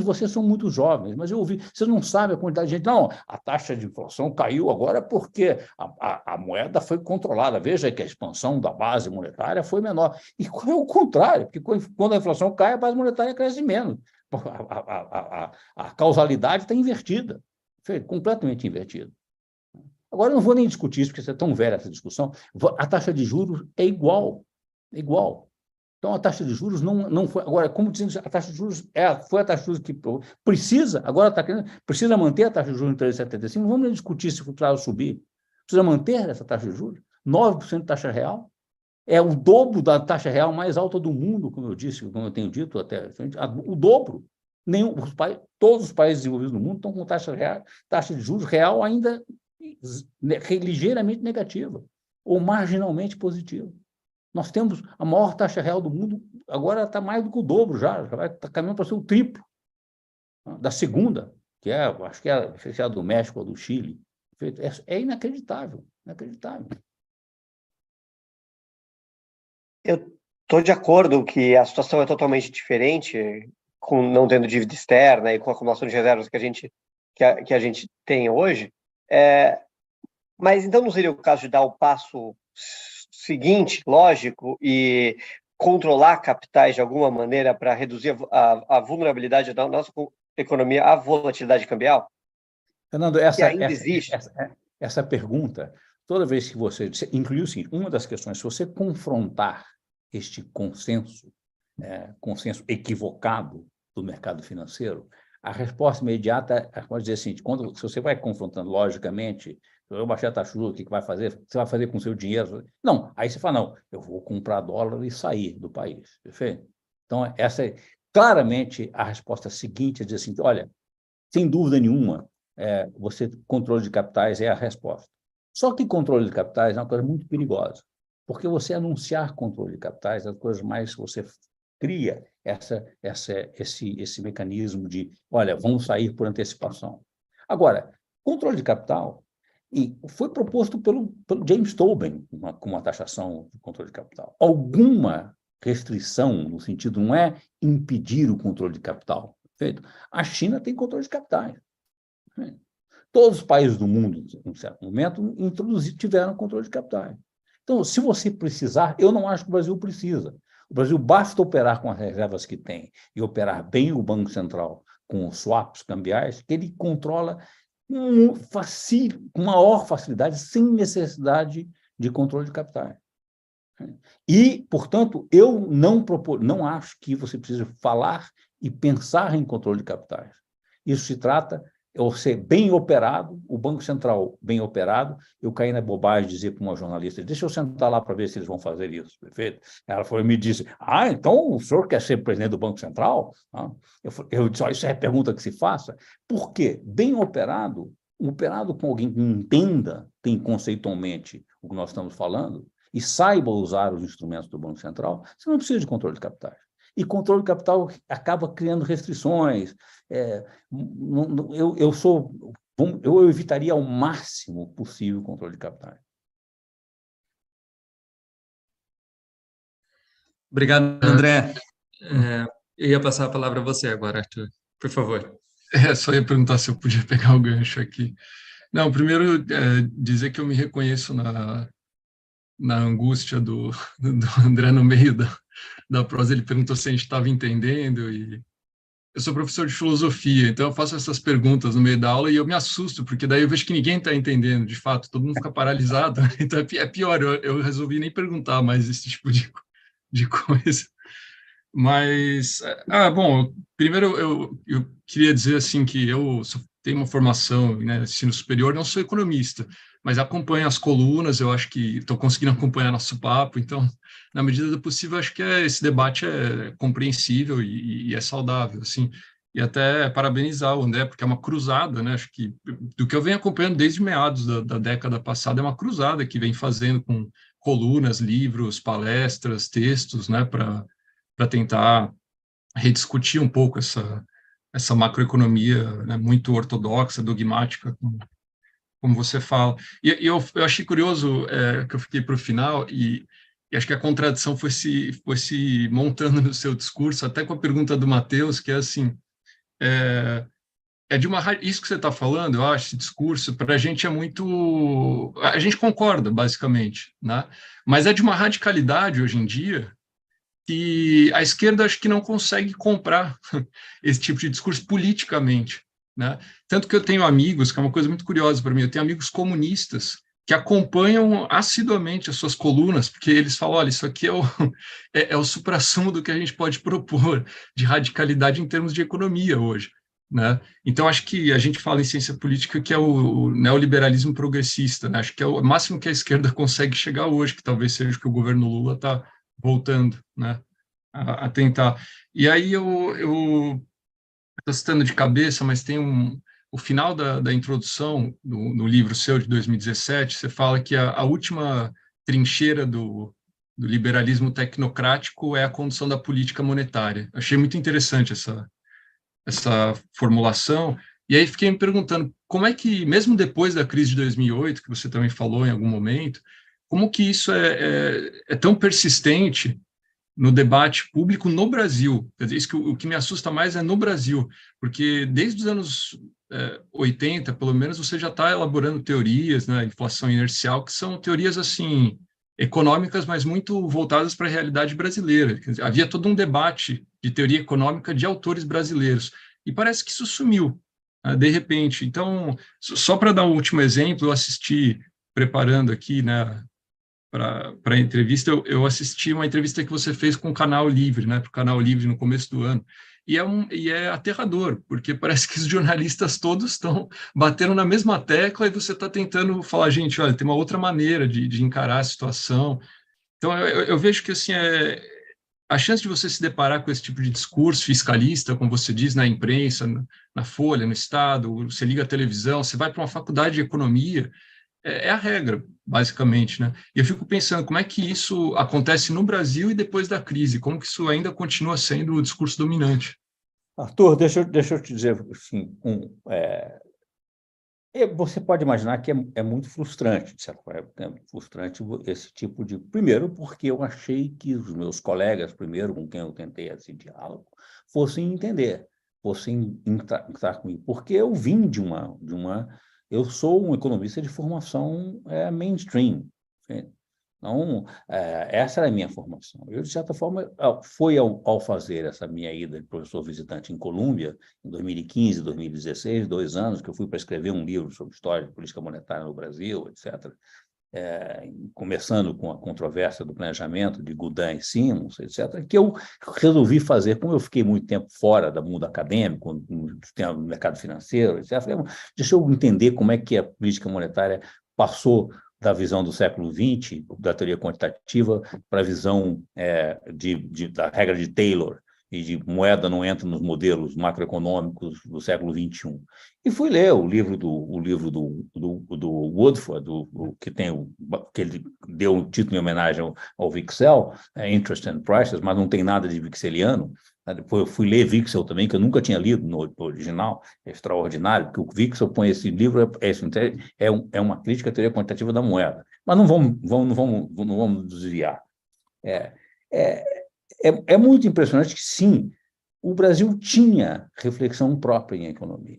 vocês são muito jovens, mas eu ouvi, vocês não sabem a quantidade de gente. Não, a taxa de inflação caiu agora porque a moeda foi controlada. Veja que a expansão da base monetária foi menor. E é o contrário, porque quando a inflação cai, a base monetária cresce menos. A causalidade está invertida, completamente invertida. Agora, eu não vou nem discutir isso, porque isso é tão velha essa discussão. A taxa de juros é igual. É igual. Então, a taxa de juros não foi... Agora, como dizendo, a taxa de juros foi a taxa de juros que precisa, agora está querendo, precisa manter a taxa de juros em 3,75, não vamos nem discutir se o preço subir. Precisa manter essa taxa de juros. 9% de taxa real. É o dobro da taxa real mais alta do mundo, como eu disse, como eu tenho dito até. O dobro. Todos os países desenvolvidos do mundo estão com taxa de juros real ainda ligeiramente negativa ou marginalmente positiva. Nós temos a maior taxa real do mundo, agora está mais do que o dobro já vai caminhando para ser o triplo da segunda, que acho que é a do México ou do Chile. É inacreditável, inacreditável. Eu estou de acordo que a situação é totalmente diferente, com não tendo dívida externa e com a acumulação de reservas que a gente tem hoje. Mas então não seria o caso de dar o passo seguinte, lógico, e controlar capitais de alguma maneira para reduzir a vulnerabilidade da nossa economia à volatilidade cambial? Fernando, essa pergunta, toda vez que você incluiu, sim, uma das questões, se você confrontar este consenso equivocado do mercado financeiro, a resposta imediata pode dizer assim, se você vai confrontando logicamente, eu baixar a taxa de juros, o que vai fazer? Você vai fazer com o seu dinheiro? Não, aí você fala, não, eu vou comprar dólar e sair do país, perfeito? Então, essa é claramente a resposta seguinte, é dizer assim, olha, sem dúvida nenhuma, controle de capitais é a resposta. Só que controle de capitais é uma coisa muito perigosa, porque você anunciar controle de capitais é a coisa mais que você cria esse mecanismo de, olha, vamos sair por antecipação. Agora, controle de capital foi proposto pelo James Tobin com uma taxação de controle de capital. Alguma restrição, no sentido, não é impedir o controle de capital. Perfeito? A China tem controle de capitais. Todos os países do mundo, em um certo momento, tiveram controle de capitais. Então, se você precisar, eu não acho que o Brasil precisa. O Brasil basta operar com as reservas que tem e operar bem o Banco Central com os swaps cambiais, que ele controla com maior facilidade, sem necessidade de controle de capitais. E, portanto, eu não acho que você precisa falar e pensar em controle de capitais. Isso se trata de ser bem operado, o Banco Central bem operado. Eu caí na bobagem de dizer para uma jornalista, deixa eu sentar lá para ver se eles vão fazer isso, perfeito? Ela foi, me disse, então o senhor quer ser presidente do Banco Central? Eu disse, isso é a pergunta que se faça. Por quê? Bem operado, com alguém que entenda, tem conceitualmente o que nós estamos falando, e saiba usar os instrumentos do Banco Central, você não precisa de controle de capitais. E controle de capital acaba criando restrições. Eu evitaria ao máximo possível o controle de capitais. Obrigado, André. Eu ia passar a palavra a você agora, Arthur. Por favor. Só ia perguntar se eu podia pegar o gancho aqui. Não, primeiro, dizer que eu me reconheço na angústia do André no meio da prosa. Ele perguntou se a gente estava entendendo, e eu sou professor de filosofia, então eu faço essas perguntas no meio da aula e eu me assusto, porque daí eu vejo que ninguém está entendendo, de fato, todo mundo fica paralisado, então é pior, eu resolvi nem perguntar mais esse tipo de coisa. Mas, bom, primeiro eu queria dizer assim que eu tenho uma formação, né, ensino superior, não sou economista, mas acompanho as colunas, eu acho que estou conseguindo acompanhar nosso papo, então, na medida do possível, acho que esse debate é compreensível e é saudável, assim, e até parabenizar o André, porque é uma cruzada, né, acho que do que eu venho acompanhando desde meados da década passada, é uma cruzada que vem fazendo com colunas, livros, palestras, textos, né, para tentar rediscutir um pouco essa macroeconomia, né, muito ortodoxa, dogmática, como você fala. E eu achei curioso que eu fiquei para o final, e acho que a contradição foi se montando no seu discurso, até com a pergunta do Matheus, que é assim, isso que você está falando, eu acho, esse discurso, para a gente é muito... A gente concorda, basicamente, né? Mas é de uma radicalidade, hoje em dia, que a esquerda acho que não consegue comprar esse tipo de discurso politicamente, né? Tanto que eu tenho amigos, que é uma coisa muito curiosa para mim, eu tenho amigos comunistas que acompanham assiduamente as suas colunas, porque eles falam, olha, isso aqui é o suprassumo do que a gente pode propor de radicalidade em termos de economia hoje, né? Então, acho que a gente fala em ciência política que é o neoliberalismo progressista, né? Acho que é o máximo que a esquerda consegue chegar hoje, que talvez seja o que o governo Lula está voltando, né, a tentar. E aí eu estou citando de cabeça, mas tem o final da introdução no livro seu de 2017, você fala que a última trincheira do liberalismo tecnocrático é a condução da política monetária. Achei muito interessante essa formulação, e aí fiquei me perguntando como é que, mesmo depois da crise de 2008, que você também falou em algum momento, como que isso é tão persistente no debate público no Brasil? Quer dizer, isso o que me assusta mais é no Brasil, porque desde os anos 80, pelo menos, você já está elaborando teorias, né, inflação inercial, que são teorias assim econômicas, mas muito voltadas para a realidade brasileira. Quer dizer, havia todo um debate de teoria econômica de autores brasileiros, e parece que isso sumiu, de repente. Então, só para dar um último exemplo, eu assisti, preparando aqui, né, para a entrevista, eu assisti uma entrevista que você fez com o Canal Livre, né, para o Canal Livre no começo do ano, e é aterrador, porque parece que os jornalistas todos estão batendo na mesma tecla e você está tentando falar, gente, olha, tem uma outra maneira de encarar a situação. Então, eu vejo que assim, a chance de você se deparar com esse tipo de discurso fiscalista, como você diz, na imprensa, na Folha, no Estado, você liga a televisão, você vai para uma faculdade de economia, é a regra, basicamente, né? E eu fico pensando como é que isso acontece no Brasil e depois da crise, como que isso ainda continua sendo o discurso dominante. Arthur, deixa eu te dizer, assim, você pode imaginar que é muito frustrante, de certa forma, é frustrante esse tipo de... Primeiro, porque eu achei que os meus colegas, primeiro, com quem eu tentei esse diálogo, fossem entender, fossem entrar comigo, porque eu vim de uma eu sou um economista de formação mainstream. Então, essa era a minha formação. Eu, de certa forma, foi ao fazer essa minha ida de professor visitante em Colômbia, em 2015, 2016, 2 anos, que eu fui para escrever um livro sobre história de política monetária no Brasil, etc. começando com a controvérsia do planejamento de Goudin e Simons, etc., que eu resolvi fazer, como eu fiquei muito tempo fora do mundo acadêmico, no mercado financeiro, etc., falei, deixa eu entender como é que a política monetária passou da visão do século XX, da teoria quantitativa, para a visão da regra de Taylor, e de moeda não entra nos modelos macroeconômicos do século XXI. E fui ler o livro do Woodford, que ele deu um título em homenagem ao Wicksell, Interest and Prices, mas não tem nada de Wickseliano. Depois eu fui ler Wicksell também, que eu nunca tinha lido no original, é extraordinário, porque o Wicksell põe esse livro, é uma crítica à teoria quantitativa da moeda. Mas não vamos desviar. É muito impressionante que, sim, o Brasil tinha reflexão própria em economia.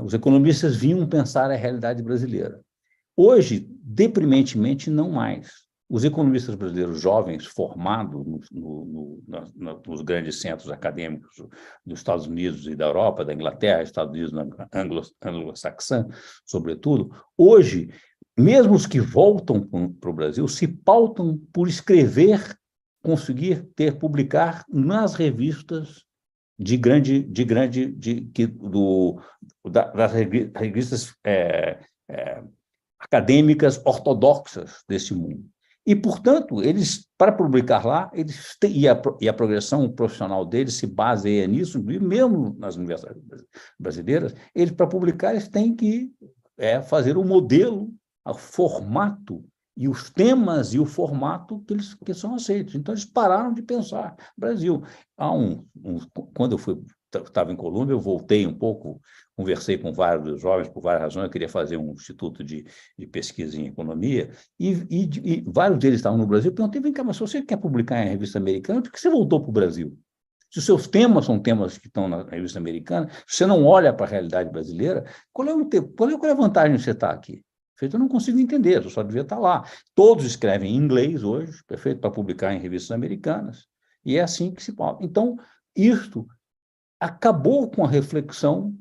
Os economistas vinham pensar a realidade brasileira. Hoje, deprimentemente, não mais. Os economistas brasileiros jovens, formados nos grandes centros acadêmicos dos Estados Unidos e da Europa, da Inglaterra, Estados Unidos anglo-saxã, sobretudo, hoje, mesmo os que voltam para o Brasil, se pautam por escrever, conseguir publicar nas revistas das revistas acadêmicas ortodoxas desse mundo. E, portanto, eles, para publicar lá, e a progressão profissional deles se baseia nisso, mesmo nas universidades brasileiras, eles, para publicar, eles têm que fazer o modelo, o formato, e os temas e o formato que são aceitos. Então, eles pararam de pensar. Brasil, quando eu estava em Colômbia, eu voltei um pouco, conversei com vários jovens, por várias razões, eu queria fazer um instituto de pesquisa em economia, e vários deles estavam no Brasil. Eu perguntei, vem cá, mas se você quer publicar em revista americana, por que você voltou para o Brasil? Se os seus temas são temas que estão na revista americana, se você não olha para a realidade brasileira, qual é a vantagem de você estar aqui? Perfeito, eu não consigo entender, eu só devia estar lá. Todos escrevem em inglês hoje, perfeito, para publicar em revistas americanas, e é assim que se fala. Então, isto acabou com a reflexão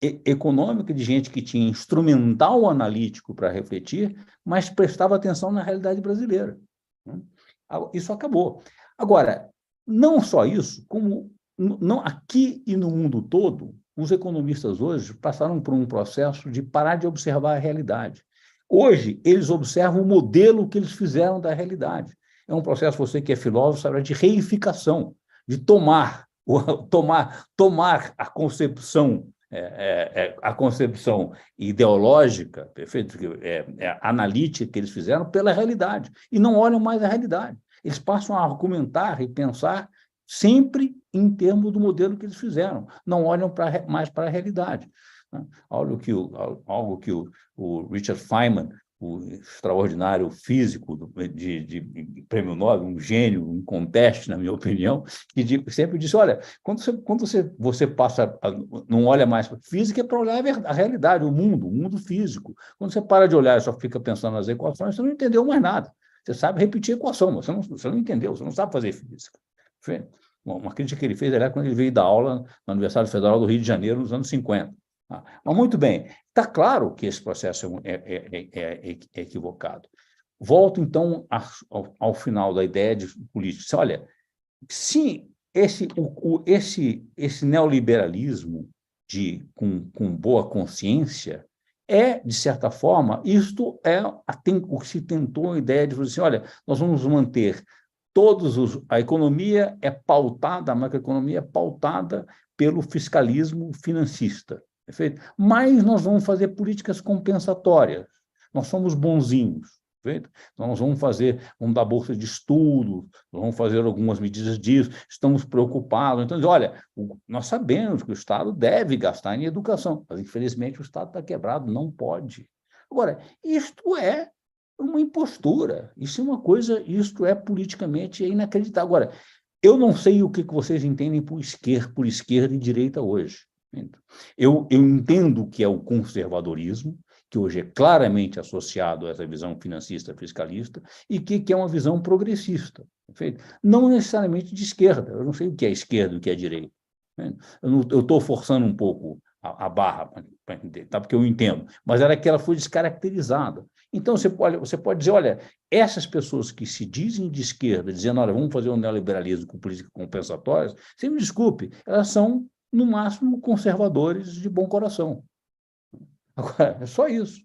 econômica de gente que tinha instrumental analítico para refletir, mas prestava atenção na realidade brasileira. Isso acabou. Agora, não só isso, como aqui e no mundo todo, os economistas hoje passaram por um processo de parar de observar a realidade. Hoje, eles observam o modelo que eles fizeram da realidade. É um processo, você que é filósofo, sabe, de reificação, de tomar a concepção ideológica, perfeito, analítica que eles fizeram pela realidade, e não olham mais a realidade. Eles passam a argumentar e pensar sempre em termos do modelo que eles fizeram, não olham mais para a realidade. Algo que o Richard Feynman, o extraordinário físico de prêmio Nobel, um gênio, um conteste, na minha opinião, que sempre disse, olha, quando você não olha mais para a física, é para olhar a realidade, o mundo físico. Quando você para de olhar e só fica pensando nas equações, você não entendeu mais nada. Você sabe repetir a equação, mas você não entendeu, você não sabe fazer física. Uma crítica que ele fez era quando ele veio dar aula na Universidade Federal do Rio de Janeiro, nos anos 50. Mas, muito bem, está claro que esse processo é equivocado. Volto, então, ao final da ideia de política. Olha, se esse neoliberalismo com boa consciência de certa forma, isto o que se tentou a ideia de dizer assim, olha, nós vamos manter a economia a macroeconomia é pautada pelo fiscalismo financista. Perfeito? Mas nós vamos fazer políticas compensatórias. Nós somos bonzinhos. Perfeito? Então, nós vamos dar bolsa de estudo, nós vamos fazer algumas medidas disso, estamos preocupados. Então, olha, nós sabemos que o Estado deve gastar em educação, mas, infelizmente, o Estado está quebrado, não pode. Agora, isto é uma impostura, isto é politicamente inacreditável. Agora, eu não sei o que vocês entendem por esquerda e direita hoje. Eu entendo que é o conservadorismo, que hoje é claramente associado a essa visão financista fiscalista, e que é uma visão progressista. Perfeito? Não necessariamente de esquerda. Eu não sei o que é esquerda e o que é direita. Eu estou forçando um pouco a barra para entender, tá? Porque eu entendo, mas era que ela foi descaracterizada. Então, você pode dizer, olha, essas pessoas que se dizem de esquerda, dizendo, olha, vamos fazer um neoliberalismo com políticas compensatórias, você me desculpe, elas são, no máximo, conservadores de bom coração. Agora, é só isso.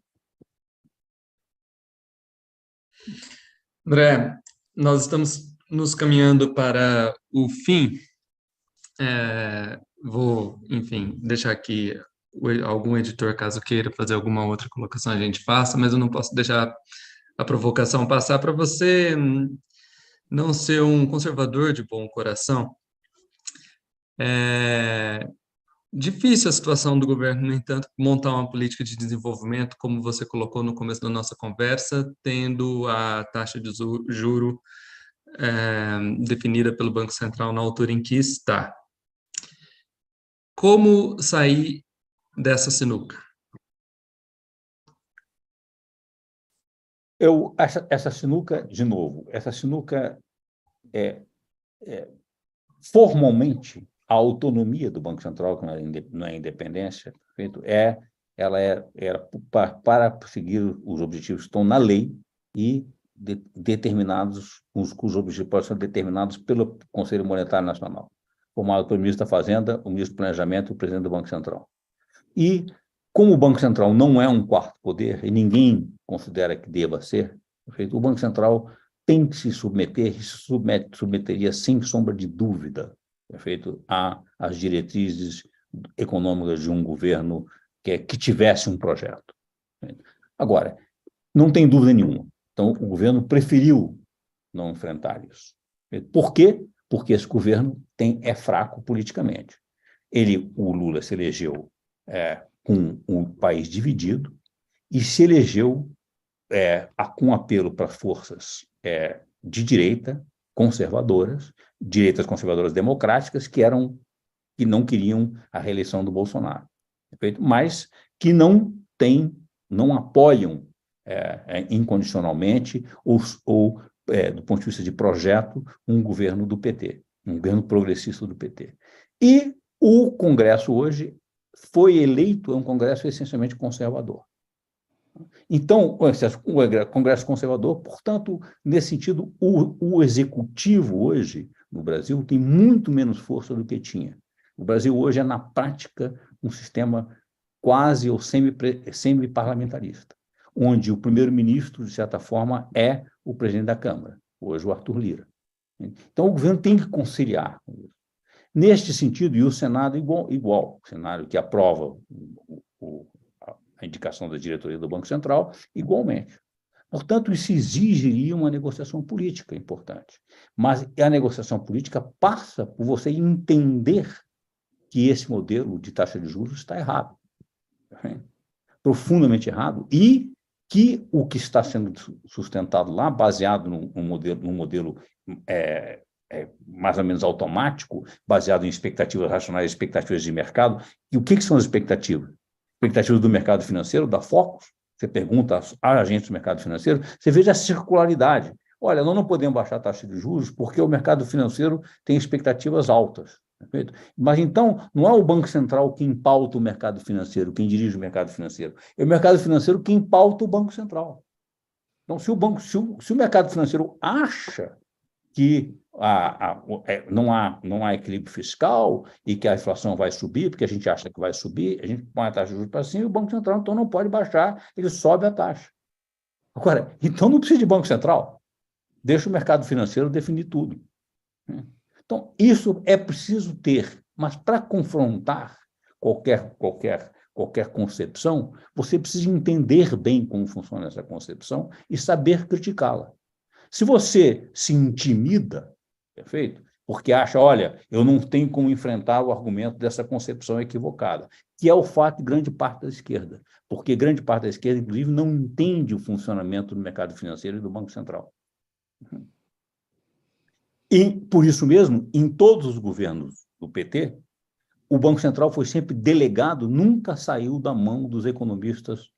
André, nós estamos nos caminhando para o fim. Vou, enfim, deixar aqui algum editor, caso queira fazer alguma outra colocação, a gente faça, mas eu não posso deixar a provocação passar para você não ser um conservador de bom coração. É difícil a situação do governo, no entanto, montar uma política de desenvolvimento, como você colocou no começo da nossa conversa, tendo a taxa de juro definida pelo Banco Central na altura em que está. Como sair dessa sinuca? Essa sinuca, de novo, essa sinuca formalmente, a autonomia do Banco Central, que não é independência, ela era para seguir os objetivos que estão na lei e determinados, cujos objetivos podem ser determinados pelo Conselho Monetário Nacional, formado pelo ministro da Fazenda, o ministro do Planejamento e o presidente do Banco Central. E, como o Banco Central não é um quarto poder, e ninguém considera que deva ser, o Banco Central tem que se submeter, e se submeteria sem sombra de dúvida, às diretrizes econômicas de um governo que tivesse um projeto. Agora, não tem dúvida nenhuma. Então, o governo preferiu não enfrentar isso. Por quê? Porque esse governo é fraco politicamente. O Lula se elegeu com um país dividido e se elegeu com apelo para forças de direita, direitas conservadoras democráticas, que não queriam a reeleição do Bolsonaro, mas que não apoiam incondicionalmente ou do ponto de vista de projeto, um governo do PT, um governo progressista do PT. E o Congresso hoje foi eleito, é um Congresso essencialmente conservador. Então, o Congresso conservador, portanto, nesse sentido, o executivo hoje, no Brasil, tem muito menos força do que tinha. O Brasil hoje é, na prática, um sistema quase ou semi-parlamentarista, onde o primeiro-ministro, de certa forma, é o presidente da Câmara, hoje o Arthur Lira. Então, o governo tem que conciliar. Neste sentido, e o Senado igual, o Senado que aprova a indicação da diretoria do Banco Central, igualmente. Portanto, isso exigiria uma negociação política importante. Mas a negociação política passa por você entender que esse modelo de taxa de juros está errado, profundamente errado, e que o que está sendo sustentado lá, baseado num modelo mais ou menos automático, baseado em expectativas racionais, expectativas de mercado. E o que são as expectativas? Expectativas do mercado financeiro, da Focus, você pergunta aos agentes do mercado financeiro, você veja a circularidade. Olha, nós não podemos baixar a taxa de juros porque o mercado financeiro tem expectativas altas. Perfeito? Mas, então, não é o Banco Central quem pauta o mercado financeiro, quem dirige o mercado financeiro. É o mercado financeiro quem pauta o Banco Central. Então, se o mercado financeiro acha que não há equilíbrio fiscal e que a inflação vai subir, porque a gente acha que vai subir, a gente põe a taxa de juros para cima e o Banco Central, então, não pode baixar, ele sobe a taxa. Agora, então não precisa de Banco Central, deixa o mercado financeiro definir tudo. Então, isso é preciso ter, mas para confrontar qualquer concepção, você precisa entender bem como funciona essa concepção e saber criticá-la. Se você se intimida, perfeito? Porque acha, olha, eu não tenho como enfrentar o argumento dessa concepção equivocada, que é o fato de grande parte da esquerda, porque grande parte da esquerda, inclusive, não entende o funcionamento do mercado financeiro e do Banco Central. E, por isso mesmo, em todos os governos do PT, o Banco Central foi sempre delegado, nunca saiu da mão dos economistas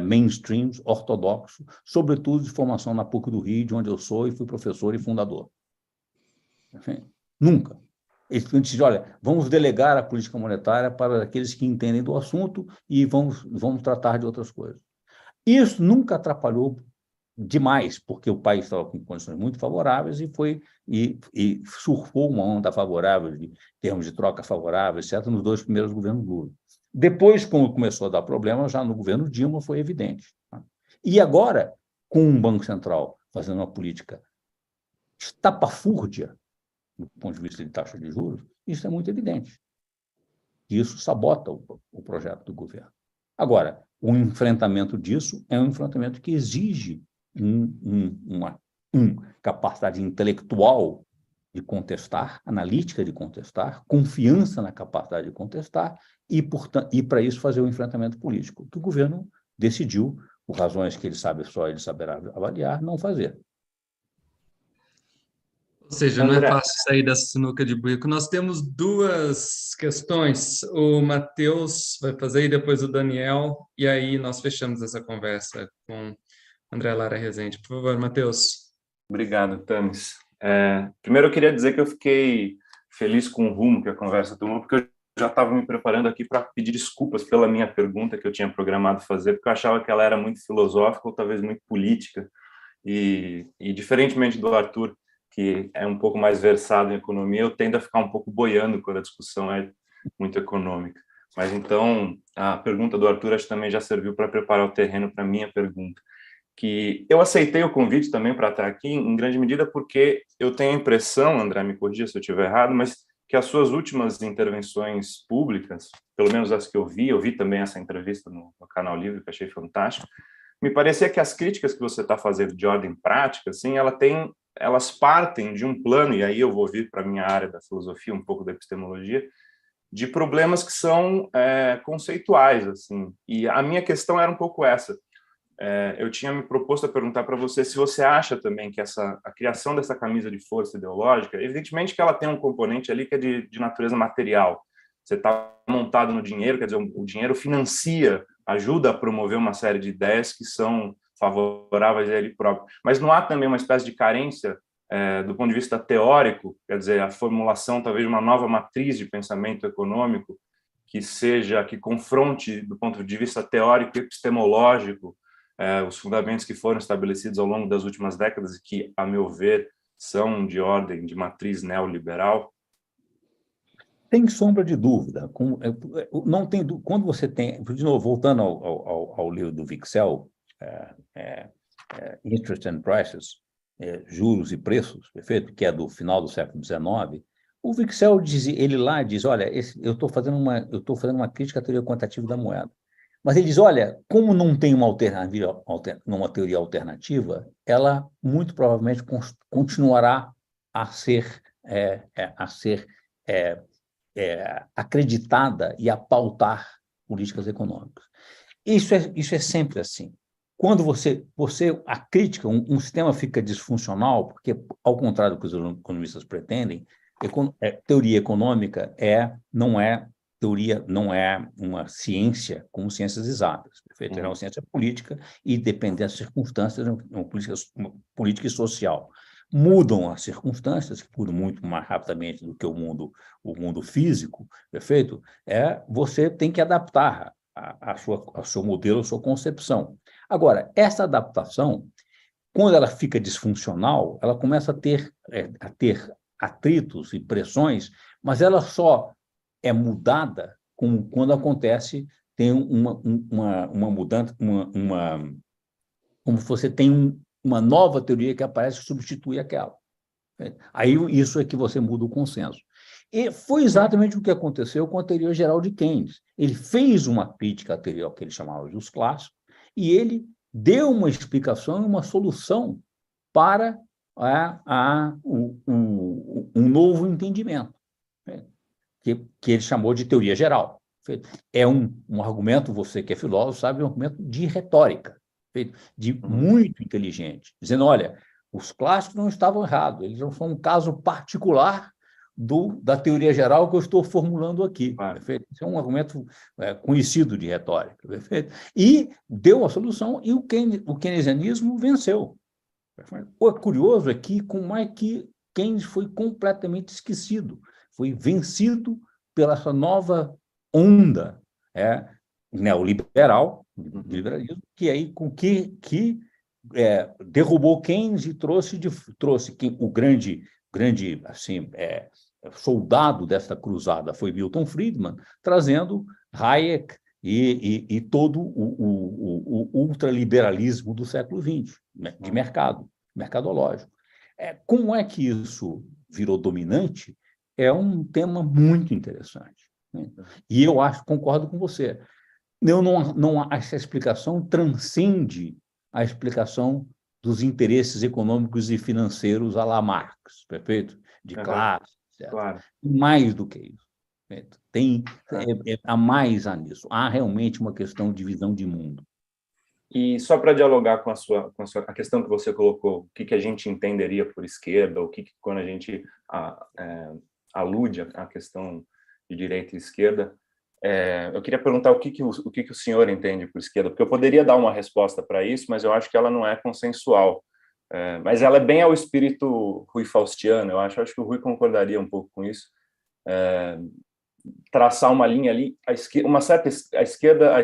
mainstreams, ortodoxos, sobretudo de formação na PUC do Rio, de onde eu sou e fui professor e fundador. Enfim, nunca. Eles dizem, olha, vamos delegar a política monetária para aqueles que entendem do assunto e vamos tratar de outras coisas. Isso nunca atrapalhou demais, porque o país estava com condições muito favoráveis e surfou uma onda favorável, de termos de troca favorável, etc., nos 2 primeiros governos Lula. Depois, quando começou a dar problema, já no governo Dilma foi evidente. Tá? E agora, com o Banco Central fazendo uma política estapafúrdia, do ponto de vista de taxa de juros, isso é muito evidente. Isso sabota o projeto do governo. Agora, o enfrentamento disso é um enfrentamento que exige uma capacidade intelectual de contestar, analítica de contestar, confiança na capacidade de contestar e para isso, fazer o enfrentamento político, que o governo decidiu, por razões que só ele saberá avaliar, não fazer. Ou seja, não é André, fácil sair dessa sinuca de bico. Nós temos 2 questões. O Matheus vai fazer e depois o Daniel, e aí nós fechamos essa conversa com André Lara Rezende. Por favor, Matheus. obrigado, Tamis. Primeiro, eu queria dizer que eu fiquei feliz com o rumo que a conversa tomou, porque eu já estava me preparando aqui para pedir desculpas pela minha pergunta que eu tinha programado fazer, porque eu achava que ela era muito filosófica ou talvez muito política. E diferentemente do Arthur, que é um pouco mais versado em economia, eu tendo a ficar um pouco boiando quando a discussão é muito econômica. Mas então, a pergunta do Arthur acho que também já serviu para preparar o terreno para a minha pergunta. Que eu aceitei o convite também para estar aqui, em grande medida porque eu tenho a impressão, André, me corrija se eu estiver errado, mas que as suas últimas intervenções públicas, pelo menos as que eu vi também essa entrevista no Canal Livre, que achei fantástico, me parecia que as críticas que você está fazendo de ordem prática, assim, elas partem de um plano, e aí eu vou vir para a minha área da filosofia, um pouco da epistemologia, de problemas que são conceituais, assim. E a minha questão era um pouco essa. Eu tinha me proposto a perguntar para você se você acha também que a criação dessa camisa de força ideológica, evidentemente que ela tem um componente ali que é de natureza material. Você está montado no dinheiro, quer dizer, o dinheiro financia, ajuda a promover uma série de ideias que são favoráveis a ele próprio. Mas não há também uma espécie de carência do ponto de vista teórico, quer dizer, a formulação talvez de uma nova matriz de pensamento econômico que confronte do ponto de vista teórico e epistemológico os fundamentos que foram estabelecidos ao longo das últimas décadas e que, a meu ver, são de ordem de matriz neoliberal? Tem sombra de dúvida. Não tem, quando você tem, de novo, voltando ao livro do Wicksell, Interest and Prices, Juros e Preços, perfeito? Que é do final do século XIX, o Wicksell diz, olha, eu estou fazendo uma crítica à teoria quantitativa da moeda. Mas ele diz, olha, como não tem uma teoria alternativa, ela muito provavelmente continuará a ser acreditada e a pautar políticas econômicas. Isso é sempre assim. Quando a crítica, um sistema fica disfuncional, porque, ao contrário do que os economistas pretendem, teoria econômica não é uma ciência como ciências exatas, perfeito? É uma ciência política e, dependendo das circunstâncias, uma política e social. Mudam as circunstâncias, que mudam muito mais rapidamente do que o mundo físico, perfeito? Você tem que adaptar ao seu modelo, a sua concepção. Agora, essa adaptação, quando ela fica disfuncional, ela começa a ter atritos e pressões, mas ela só é mudada quando tem uma mudança, como você tem uma nova teoria que aparece que substitui aquela. Aí isso é que você muda o consenso. E foi exatamente o que aconteceu com a teoria geral de Keynes. Ele fez uma crítica à teoria que ele chamava de os clássicos e ele deu uma explicação e uma solução para um novo entendimento, que ele chamou de teoria geral. É um argumento, você que é filósofo sabe, um argumento de retórica, muito inteligente, dizendo, olha, os clássicos não estavam errados, eles não são um caso particular da teoria geral que eu estou formulando aqui. Perfeito? Isso é um argumento conhecido de retórica. Perfeito? E deu a solução e o keynesianismo venceu. O curioso é que como é que Keynes foi completamente esquecido, foi vencido pela essa nova onda neoliberal, liberalismo, que aí com que derrubou Keynes e trouxe o grande assim soldado dessa cruzada foi Milton Friedman, trazendo Hayek e todo o ultraliberalismo do século XX, de mercado, mercadológico. Como é que isso virou dominante é um tema muito interessante, né? E eu concordo com você. Essa explicação transcende a explicação dos interesses econômicos e financeiros à la Marx, perfeito? De classe, etc. Claro. Mais do que isso. Há mais nisso. Há realmente uma questão de visão de mundo. E só para dialogar com a questão que você colocou, o que a gente entenderia por esquerda, quando a gente alude à questão de direita e esquerda, eu queria perguntar o que o senhor entende por esquerda, porque eu poderia dar uma resposta para isso, mas eu acho que ela não é consensual. Mas ela é bem ao espírito Rui Faustiano, eu acho que o Rui concordaria um pouco com isso. Traçar uma linha ali, a esquerda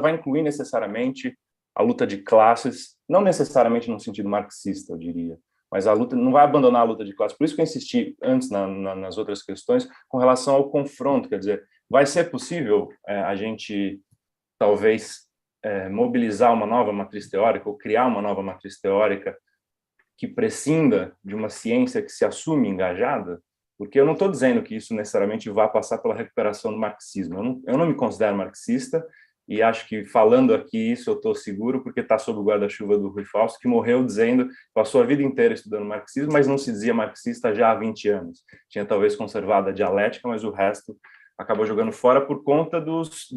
vai incluir necessariamente a luta de classes, não necessariamente no sentido marxista, eu diria, mas a luta não vai abandonar a luta de classes. Por isso que eu insisti antes nas outras questões com relação ao confronto, quer dizer, vai ser possível a gente talvez mobilizar uma nova matriz teórica ou criar uma nova matriz teórica que prescinda de uma ciência que se assume engajada? Porque eu não estou dizendo que isso necessariamente vá passar pela recuperação do marxismo. Eu não me considero marxista e acho que falando aqui isso eu estou seguro porque está sob o guarda-chuva do Rui Fausto, que morreu passou a vida inteira estudando marxismo, mas não se dizia marxista já há 20 anos. Tinha talvez conservado a dialética, mas o resto acabou jogando fora por conta dos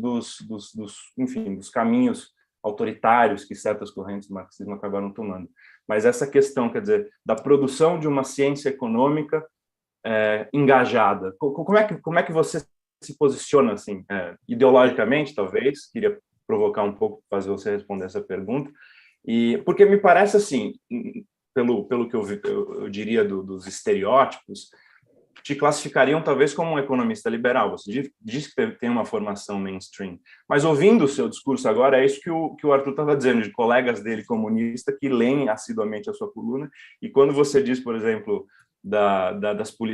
caminhos autoritários que certas correntes do marxismo acabaram tomando. Mas essa questão, quer dizer, da produção de uma ciência econômica engajada. Como é que você se posiciona assim, ideologicamente, talvez? Queria provocar um pouco, fazer você responder essa pergunta. E porque me parece assim, pelo que eu diria dos estereótipos, te classificariam talvez como um economista liberal. Você diz que tem uma formação mainstream, mas ouvindo o seu discurso agora, é isso que o Arthur estava dizendo, de colegas dele comunistas que leem assiduamente a sua coluna, e quando você diz, por exemplo,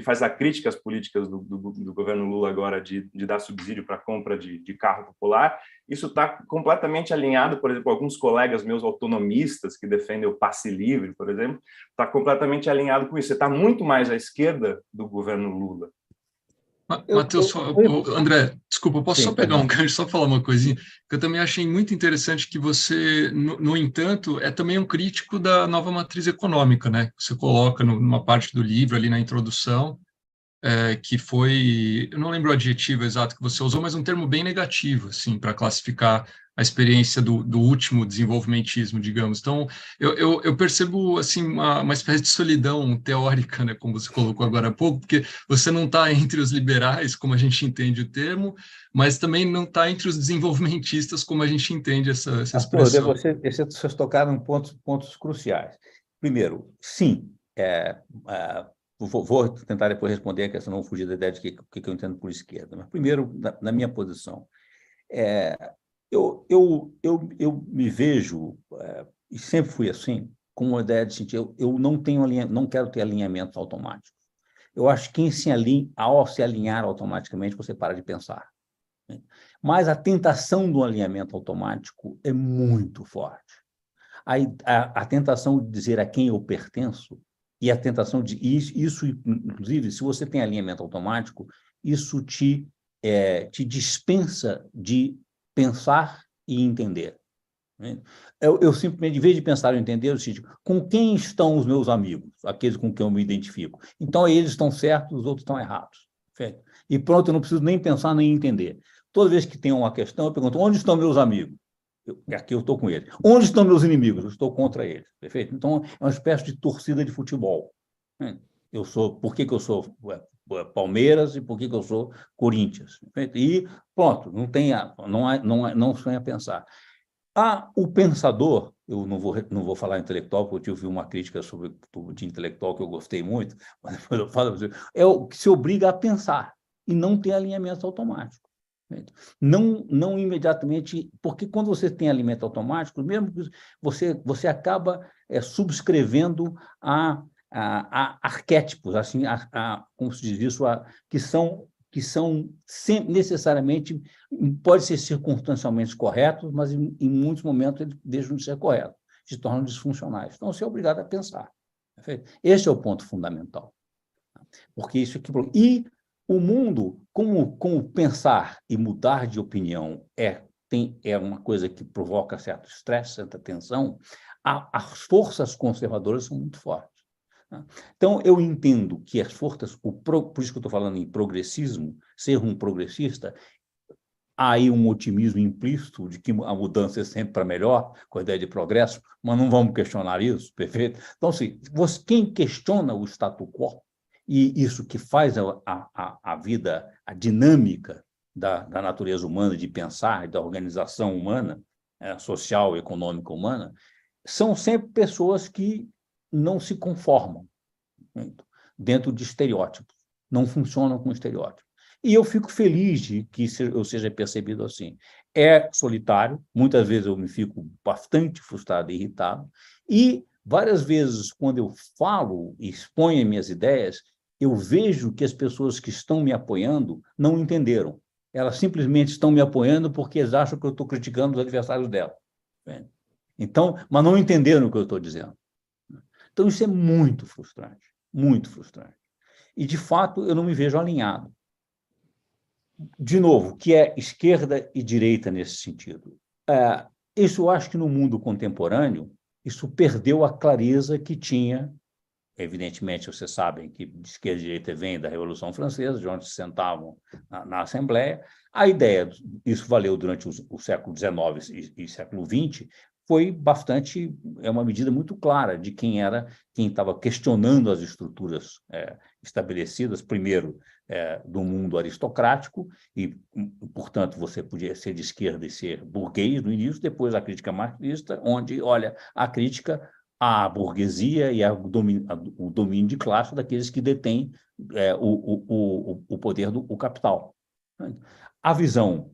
faz a crítica às políticas do governo Lula agora de dar subsídio para a compra de carro popular, isso está completamente alinhado, por exemplo, alguns colegas meus autonomistas que defendem o passe livre, por exemplo, está completamente alinhado com isso. Você está muito mais à esquerda do governo Lula. Matheus, André, desculpa, eu posso só pegar um gancho, só falar uma coisinha, que eu também achei muito interessante que você, no entanto, é também um crítico da nova matriz econômica, né? Você coloca numa parte do livro, ali na introdução, que foi, eu não lembro o adjetivo exato que você usou, mas um termo bem negativo, assim, para classificar a experiência do último desenvolvimentismo, digamos. Então, eu percebo, assim, uma espécie de solidão teórica, né, como você colocou agora há pouco, porque você não está entre os liberais, como a gente entende o termo, mas também não está entre os desenvolvimentistas, como a gente entende essa expressão. Vocês tocaram em pontos cruciais. Primeiro, sim, vou tentar depois responder a questão, não fugir da ideia de que eu entendo por esquerda. Mas, primeiro, na minha posição, eu me vejo, e sempre fui assim, com uma ideia de sentir, eu não quero ter alinhamentos automáticos. Eu acho que ao se alinhar automaticamente, você para de pensar, né? Mas a tentação do alinhamento automático é muito forte. A tentação de dizer a quem eu pertenço, e a tentação de isso, inclusive, se você tem alinhamento automático, isso te dispensa de pensar e entender. Eu simplesmente, em vez de pensar e entender, eu digo, com quem estão os meus amigos, aqueles com quem eu me identifico? Então, eles estão certos, os outros estão errados. Certo? E pronto, eu não preciso nem pensar, nem entender. Toda vez que tem uma questão, eu pergunto, onde estão meus amigos? Aqui eu estou com eles. Onde estão meus inimigos? Eu estou contra eles. Perfeito? Então, é uma espécie de torcida de futebol. Por que eu sou Palmeiras e por que eu sou Corinthians? Perfeito? E pronto, não sonha pensar. O pensador, eu não vou falar intelectual, porque eu tive uma crítica de intelectual que eu gostei muito, mas depois eu falo, é o que se obriga a pensar e não ter alinhamento automático. Não imediatamente, porque quando você tem alimento automático, mesmo que você acaba subscrevendo a arquétipos, assim, como se diz isso, que são sempre, necessariamente, pode ser circunstancialmente corretos, mas em muitos momentos eles deixam de ser corretos, se tornam disfuncionais. Então, você é obrigado a pensar. Perfeito? Esse é o ponto fundamental. Porque isso aqui... E o mundo, como pensar e mudar de opinião é uma coisa que provoca certo estresse, certa tensão, as forças conservadoras são muito fortes. Então, eu entendo que as forças, por isso que eu estou falando em progressismo, ser um progressista, há aí um otimismo implícito de que a mudança é sempre para melhor, com a ideia de progresso, mas não vamos questionar isso, perfeito? Então, assim, quem questiona o status quo, e isso que faz a vida, a dinâmica da natureza humana, de pensar, da organização humana, social e econômica humana, são sempre pessoas que não se conformam dentro de estereótipos, não funcionam com estereótipos. E eu fico feliz de que eu seja percebido assim. É solitário, muitas vezes eu me fico bastante frustrado e irritado, e várias vezes, quando eu falo e exponho minhas ideias, eu vejo que as pessoas que estão me apoiando não entenderam. Elas simplesmente estão me apoiando porque eles acham que eu estou criticando os adversários dela. Então, mas não entenderam o que eu estou dizendo. Então, isso é muito frustrante, muito frustrante. E, de fato, eu não me vejo alinhado. De novo, que é esquerda e direita nesse sentido. Isso eu acho que no mundo contemporâneo, isso perdeu a clareza que tinha. Evidentemente, vocês sabem que esquerda e direita vem da Revolução Francesa, de onde se sentavam na Assembleia. A ideia, isso valeu durante o século XIX e século XX, foi bastante, é uma medida muito clara de quem estava questionando as estruturas estabelecidas, primeiro, do mundo aristocrático, e, portanto, você podia ser de esquerda e ser burguês no início, depois a crítica marxista, onde, olha, a crítica à burguesia e o domínio de classe daqueles que detêm o poder do capital. A visão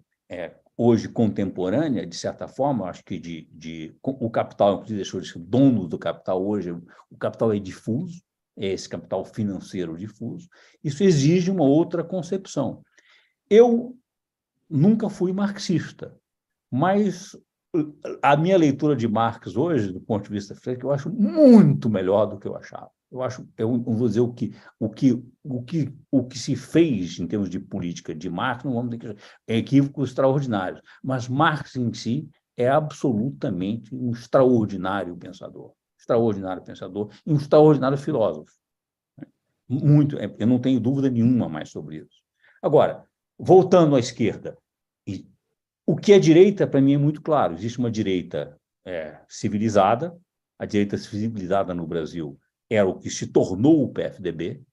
hoje contemporânea, de certa forma, acho que o capital, inclusive, deixou de ser dono do capital hoje, o capital é difuso, é esse capital financeiro difuso, isso exige uma outra concepção. Eu nunca fui marxista, mas a minha leitura de Marx hoje, do ponto de vista físico, eu acho muito melhor do que eu achava. Eu vou dizer o que se fez em termos de política de Marx, não vamos dizer que é equívocos extraordinários, mas Marx em si é absolutamente um extraordinário pensador e um extraordinário filósofo. Muito, eu não tenho dúvida nenhuma mais sobre isso. Agora, voltando à esquerda, o que é direita, para mim, é muito claro. Existe uma direita civilizada. A direita civilizada no Brasil era o que se tornou o PFDB.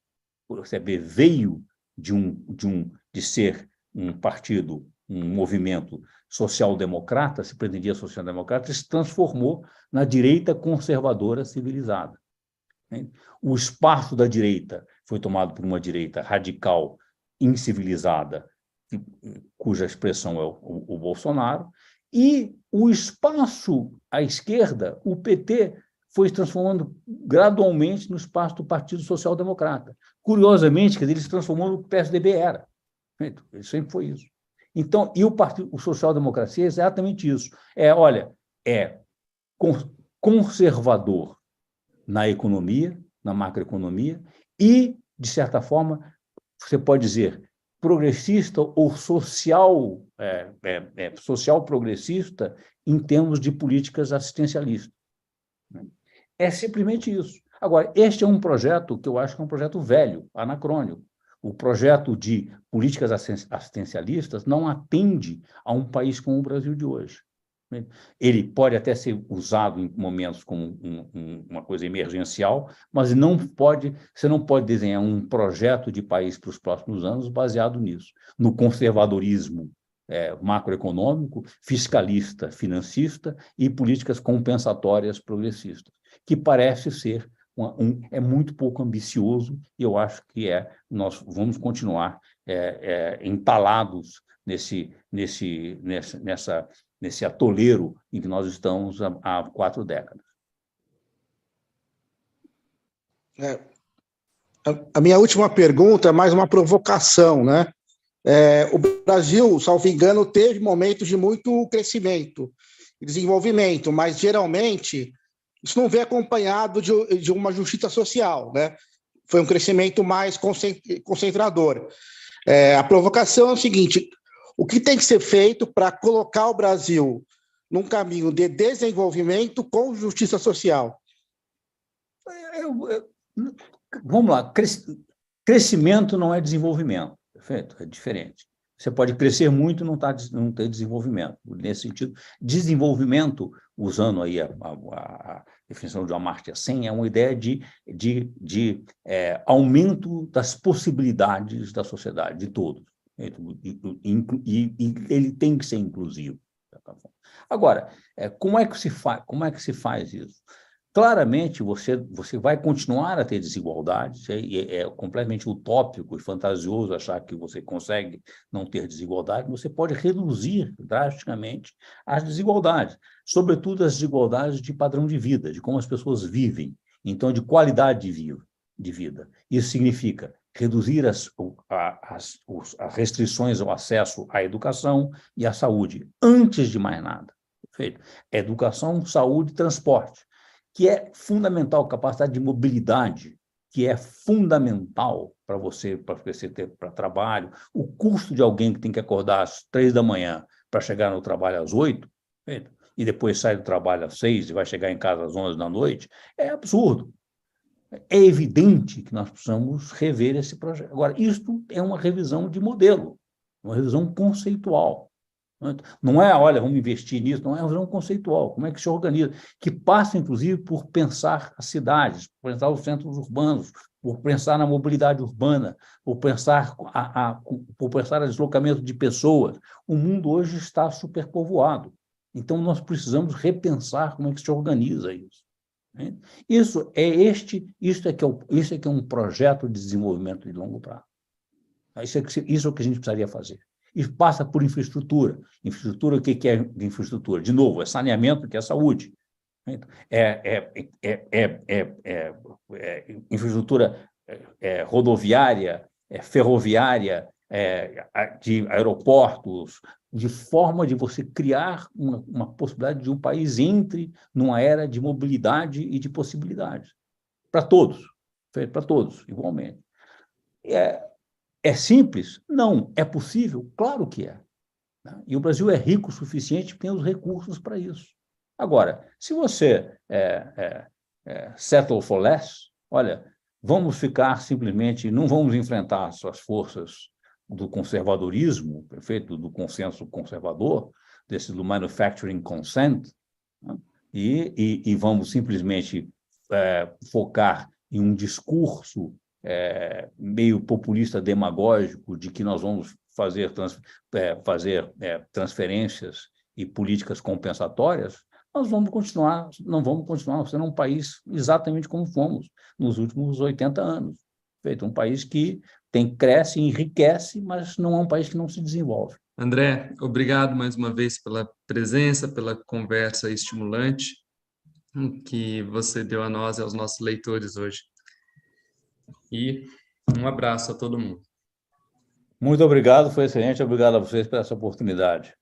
O PFDB veio de ser um partido, um movimento social-democrata, se pretendia social-democrata, e se transformou na direita conservadora civilizada. O espaço da direita foi tomado por uma direita radical, incivilizada, cuja expressão é o Bolsonaro, e o espaço à esquerda, o PT, foi se transformando gradualmente no espaço do Partido Social Democrata. Curiosamente, quer dizer, ele se transformou no que o PSDB era. Ele sempre foi isso. Então, e o social-democracia é exatamente isso. É conservador na economia, na macroeconomia, e, de certa forma, você pode dizer, progressista ou social progressista em termos de políticas assistencialistas. É simplesmente isso. Agora, este é um projeto que eu acho que é um projeto velho, anacrônico. O projeto de políticas assistencialistas não atende a um país como o Brasil de hoje. Ele pode até ser usado em momentos como uma coisa emergencial, mas você não pode desenhar um projeto de país para os próximos anos baseado nisso, no conservadorismo macroeconômico, fiscalista, financista e políticas compensatórias progressistas, que parece ser é muito pouco ambicioso, e eu acho que nós vamos continuar entalados nesse atoleiro em que nós estamos há 4 décadas. A minha última pergunta é mais uma provocação, né? O Brasil, salvo engano, teve momentos de muito crescimento e desenvolvimento, mas geralmente isso não vem acompanhado de uma justiça social, né? Foi um crescimento mais concentrador. A provocação é o seguinte: o que tem que ser feito para colocar o Brasil num caminho de desenvolvimento com justiça social? Vamos lá, crescimento não é desenvolvimento, perfeito? É diferente. Você pode crescer muito e não ter desenvolvimento. Nesse sentido, desenvolvimento, usando aí a definição de Amartya Sen, é uma ideia de aumento das possibilidades da sociedade, de todos. E ele tem que ser inclusivo. Agora, como é que se faz isso? Claramente, você vai continuar a ter desigualdades, é completamente utópico e fantasioso achar que você consegue não ter desigualdade, você pode reduzir drasticamente as desigualdades, sobretudo as desigualdades de padrão de vida, de como as pessoas vivem, então de qualidade de vida. Isso significa reduzir as restrições ao acesso à educação e à saúde, antes de mais nada. Perfeito? Educação, saúde e transporte, que é fundamental, capacidade de mobilidade, que é fundamental para você ter para trabalho, o custo de alguém que tem que acordar às 3 da manhã para chegar no trabalho às 8, e depois sai do trabalho às 6 e vai chegar em casa às 11 da noite, é absurdo. É evidente que nós precisamos rever esse projeto. Agora, isto é uma revisão de modelo, uma revisão conceitual. Não é, olha, vamos investir nisso, não é uma visão conceitual, como é que se organiza, que passa, inclusive, por pensar as cidades, por pensar os centros urbanos, por pensar na mobilidade urbana, por pensar o deslocamento de pessoas. O mundo hoje está superpovoado, então nós precisamos repensar como é que se organiza isso. Isso é que é um projeto de desenvolvimento de longo prazo. Isso é o que a gente precisaria fazer. E passa por infraestrutura. Infraestrutura, o que é infraestrutura? De novo, é saneamento, que é saúde. Infraestrutura rodoviária, ferroviária, de aeroportos, de forma de você criar uma possibilidade de um país entre numa era de mobilidade e de possibilidades. Para todos, igualmente. É simples? Não. É possível? Claro que é. E o Brasil é rico o suficiente, tem os recursos para isso. Agora, se você settle for less, olha, vamos ficar simplesmente, não vamos enfrentar as forças do conservadorismo, perfeito, do consenso conservador, do manufacturing consent, né? E vamos simplesmente focar em um discurso meio populista demagógico de que nós vamos fazer transferências e políticas compensatórias, nós não vamos continuar sendo um país exatamente como fomos nos últimos 80 anos. Feito um país que cresce e enriquece, mas não é um país que não se desenvolve. André, obrigado mais uma vez pela presença, pela conversa estimulante que você deu a nós e aos nossos leitores hoje. E um abraço a todo mundo. Muito obrigado, foi excelente. Obrigado a vocês por essa oportunidade.